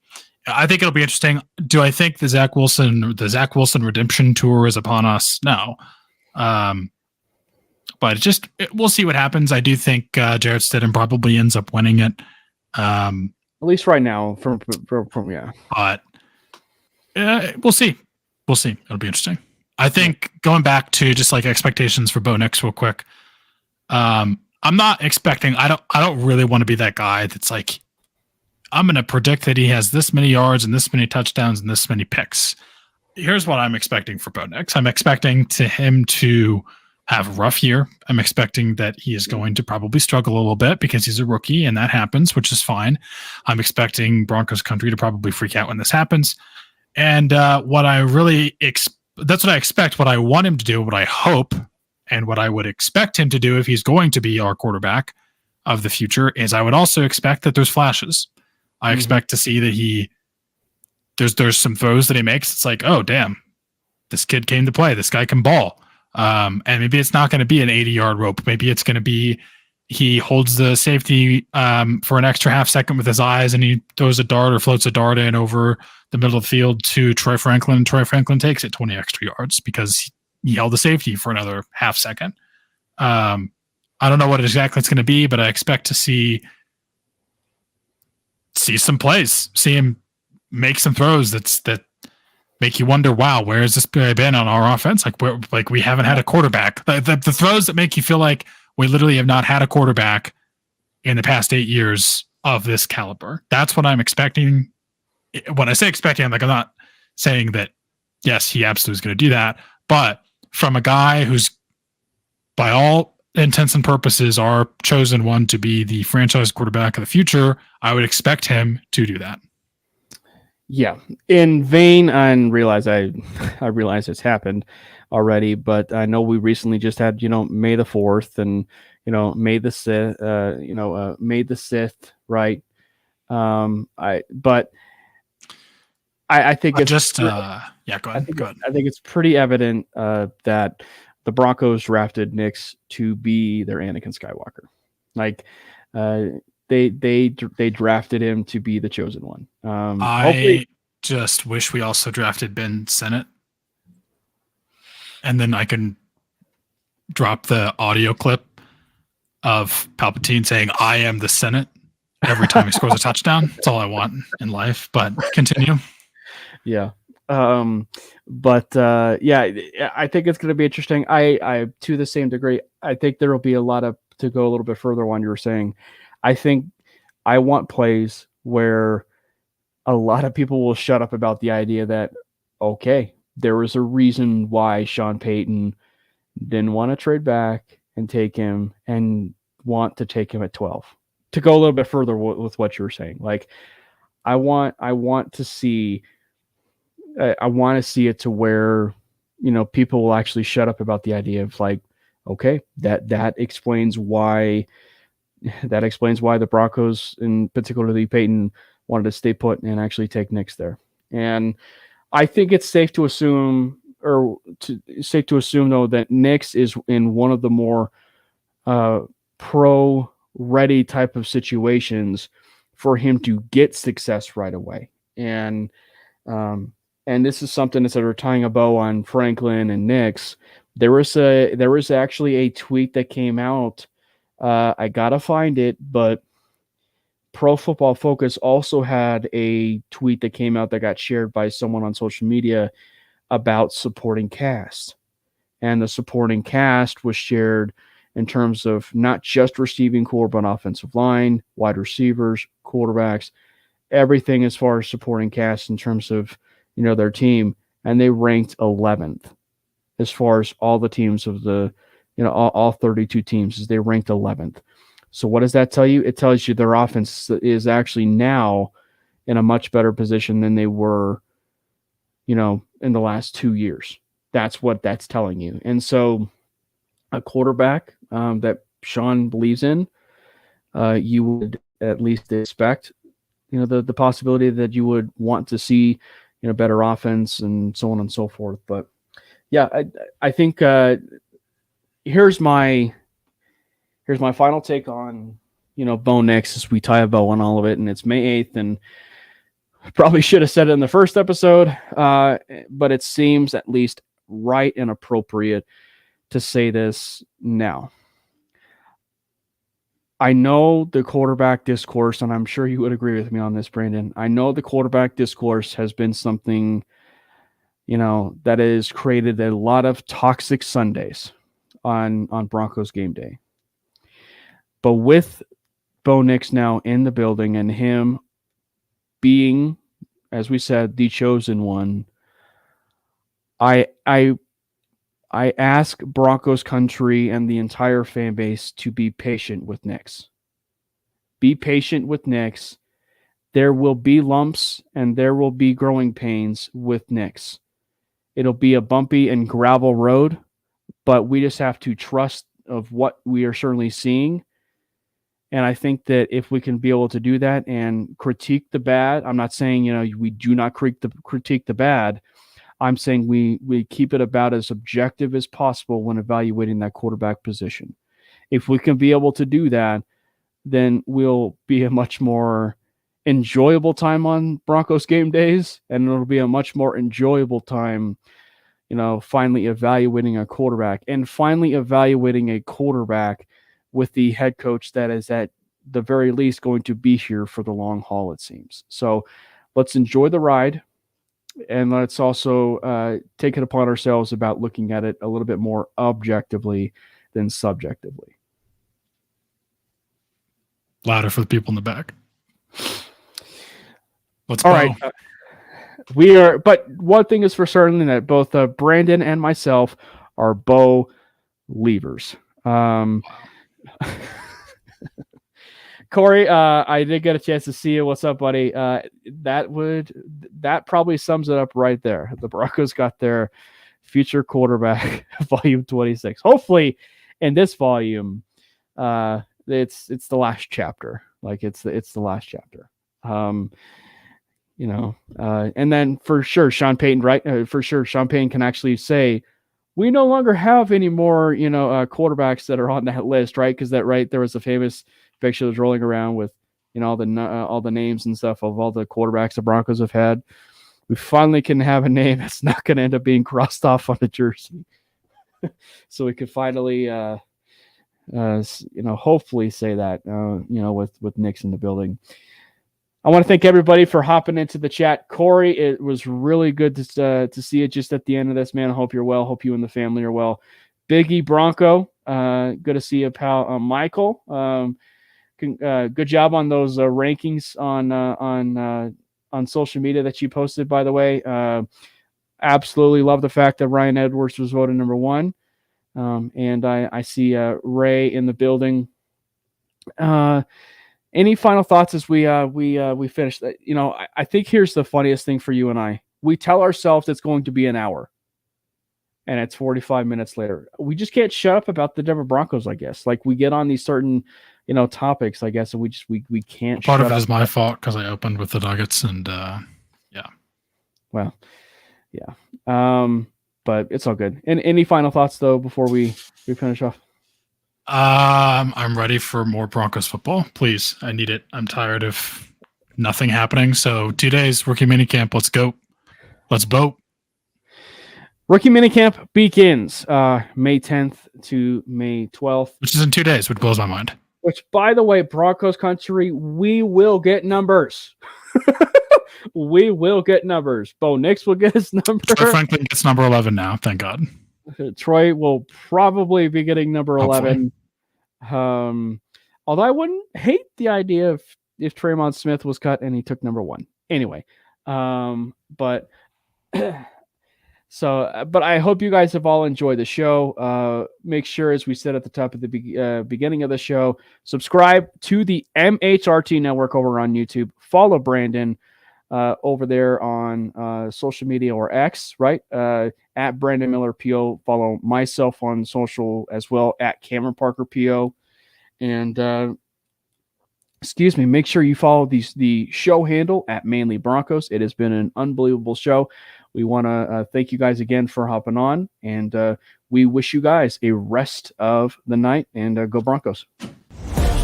I think it'll be interesting. Do I think the Zach Wilson redemption tour is upon us? No. But we'll see what happens. I do think Jarrett Stidham probably ends up winning it. At least right now, from yeah. But we'll see. We'll see. It'll be interesting. I think going back to just like expectations for Bo Nix real quick. I'm not expecting. I don't really want to be that guy that's like, I'm going to predict that he has this many yards and this many touchdowns and this many picks. Here's what I'm expecting for Bo Nix. I'm expecting him to have a rough year. I'm expecting that he is going to probably struggle a little bit because he's a rookie, and that happens, which is fine. I'm expecting Broncos country to probably freak out when this happens. And that's what I expect. What I want him to do, what I hope, and what I would expect him to do if he's going to be our quarterback of the future is I would also expect that there's flashes. I expect to see that there's some throws that he makes. It's like, oh, damn, this kid came to play. This guy can ball. And maybe it's not going to be an 80-yard rope. Maybe it's going to be he holds the safety for an extra half second with his eyes, and he throws a dart or floats a dart in over the middle of the field to Troy Franklin. Troy Franklin takes it 20 extra yards because he held the safety for another half second. I don't know what exactly it's going to be, but I expect to see some plays, see him make some throws that make you wonder, wow, where has this guy been on our offense? Like we haven't had a quarterback. The throws that make you feel like we literally have not had a quarterback in the past 8 years of this caliber. That's what I'm expecting. When I say expecting, I'm not saying that, yes, he absolutely is going to do that, but from a guy who's by all intents and purposes our chosen one to be the franchise quarterback of the future, I would expect him to do that. Yeah, in vain, I realize I realize it's happened already, but I know we recently just had May the 4th and May the 6th, May the 6th, right? I think it's just go ahead. Go ahead. I think it's pretty evident that the Broncos drafted Nix to be their Anakin Skywalker. Like they drafted him to be the chosen one. I just wish we also drafted Ben Sennett, and then I can drop the audio clip of Palpatine saying, "I am the Senate," every time he scores a touchdown. That's all I want in life. But continue. Yeah. I think it's going to be interesting. I to the same degree, I think there will be a lot of, to go a little bit further on you were saying, I think I want plays where a lot of people will shut up about the idea that, okay, there was a reason why Sean Payton didn't want to trade back and take him and want to take him at 12. To go a little bit further with what you were saying, like I want to see it to where, people will actually shut up about the idea of like, okay, that explains why the Broncos, and particularly Peyton, wanted to stay put and actually take Nix there. And I think it's safe to assume though that Nix is in one of the more pro ready type of situations for him to get success right away. And this is something that we're tying a bow on Franklin and Nix. There was actually a tweet that came out. I gotta find it, but Pro Football Focus also had a tweet that came out that got shared by someone on social media about supporting cast. And the supporting cast was shared in terms of not just receiving core, but offensive line, wide receivers, quarterbacks, everything as far as supporting cast in terms of their team. And they ranked 11th as far as all the teams of the all 32 teams, is they ranked 11th. So what does that tell you? It tells you their offense is actually now in a much better position than they were, in the last 2 years. That's what that's telling you. And so a quarterback that Sean believes in, you would at least expect, the possibility that you would want to see, better offense and so on and so forth. But Yeah, I think here's my final take on Bo Nix as we tie a bow on all of it, and it's May 8th, and probably should have said it in the first episode, but it seems at least right and appropriate to say this now. I know the quarterback discourse, and I'm sure you would agree with me on this, Brandon. I know the quarterback discourse has been something, that has created a lot of toxic Sundays on Broncos game day. But with Bo Nix now in the building and him being, as we said, the chosen one, I ask Broncos country and the entire fan base to be patient with Nix. Be patient with Nix. There will be lumps and there will be growing pains with Nix. It'll be a bumpy and gravel road, but we just have to trust of what we are certainly seeing. And I think that if we can be able to do that and critique the bad, I'm not saying, we do not critique the bad. I'm saying we keep it about as objective as possible when evaluating that quarterback position. If we can be able to do that, then we'll be a much more enjoyable time on Broncos game days, and it'll be a much more enjoyable time, finally evaluating a quarterback and finally evaluating a quarterback with the head coach that is at the very least going to be here for the long haul, it seems. So let's enjoy the ride. And let's also take it upon ourselves about looking at it a little bit more objectively than subjectively. Louder for the people in the back. All right. We are, but one thing is for certain that both Brandon and myself are Bo leavers. Corey, I did get a chance to see you. What's up, buddy? That probably sums it up right there. The Broncos got their future quarterback, volume 26. Hopefully, in this volume, it's the last chapter. Like it's the last chapter. And then for sure, Sean Payton, right? For sure, Sean Payton can actually say, we no longer have any more, quarterbacks that are on that list, right? Because there was a famous picture that was rolling around with, all the names and stuff of all the quarterbacks the Broncos have had. We finally can have a name that's not going to end up being crossed off on the jersey, so we could finally, hopefully say that, with Nix in the building. I want to thank everybody for hopping into the chat. Corey, it was really good to see it just at the end of this, man. I hope you're well. Hope you and the family are well. Biggie Bronco, good to see you, pal. Michael, good job on those rankings on social media that you posted, by the way. Absolutely love the fact that Ryan Edwards was voted number 1. And I see Ray in the building. Any final thoughts as we finish? I think here's the funniest thing for you and I. We tell ourselves it's going to be an hour, and it's 45 minutes later. We just can't shut up about the Denver Broncos, I guess. Like we get on these certain, topics, I guess, and we can't. Part of it is my fault because I opened with the Nuggets, and yeah. Well, yeah. But it's all good. And any final thoughts though before we finish off? I'm ready for more Broncos football. Please, I need it. I'm tired of nothing happening. So 2 days, rookie minicamp. Let's go. Let's vote. Rookie minicamp begins May 10th to May 12th. Which is in 2 days, which blows my mind. Which, by the way, Broncos country, we will get numbers. We will get numbers. Bo Nix will get his number. Troy Franklin gets number 11 now. Thank God. Troy will probably be getting number 11. Hopefully. Although I wouldn't hate the idea of if Traymon Smith was cut and he took number 1. Anyway, but I hope you guys have all enjoyed the show. Make sure, as we said at the top of the beginning of the show, subscribe to the MHRT Network over on YouTube. Follow Brandon over there on social media or X, right? At Brandon Miller PO. Follow myself on social as well at Cameron Parker PO. And make sure you follow the show handle at Mainly Broncos. It has been an unbelievable show. we want to thank you guys again for hopping on, and we wish you guys a rest of the night, and go Broncos.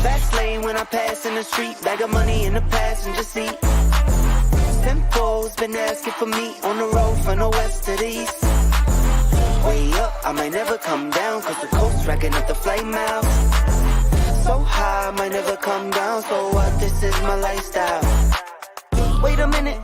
Fast lane when I pass in the street, bag of money in the passenger seat. Simcoe's been asking for me on the road from the west to the east. Way up, I might never come down, cause the coast racking up the flight miles. So high, I might never come down, so what, this is my lifestyle. Wait a minute.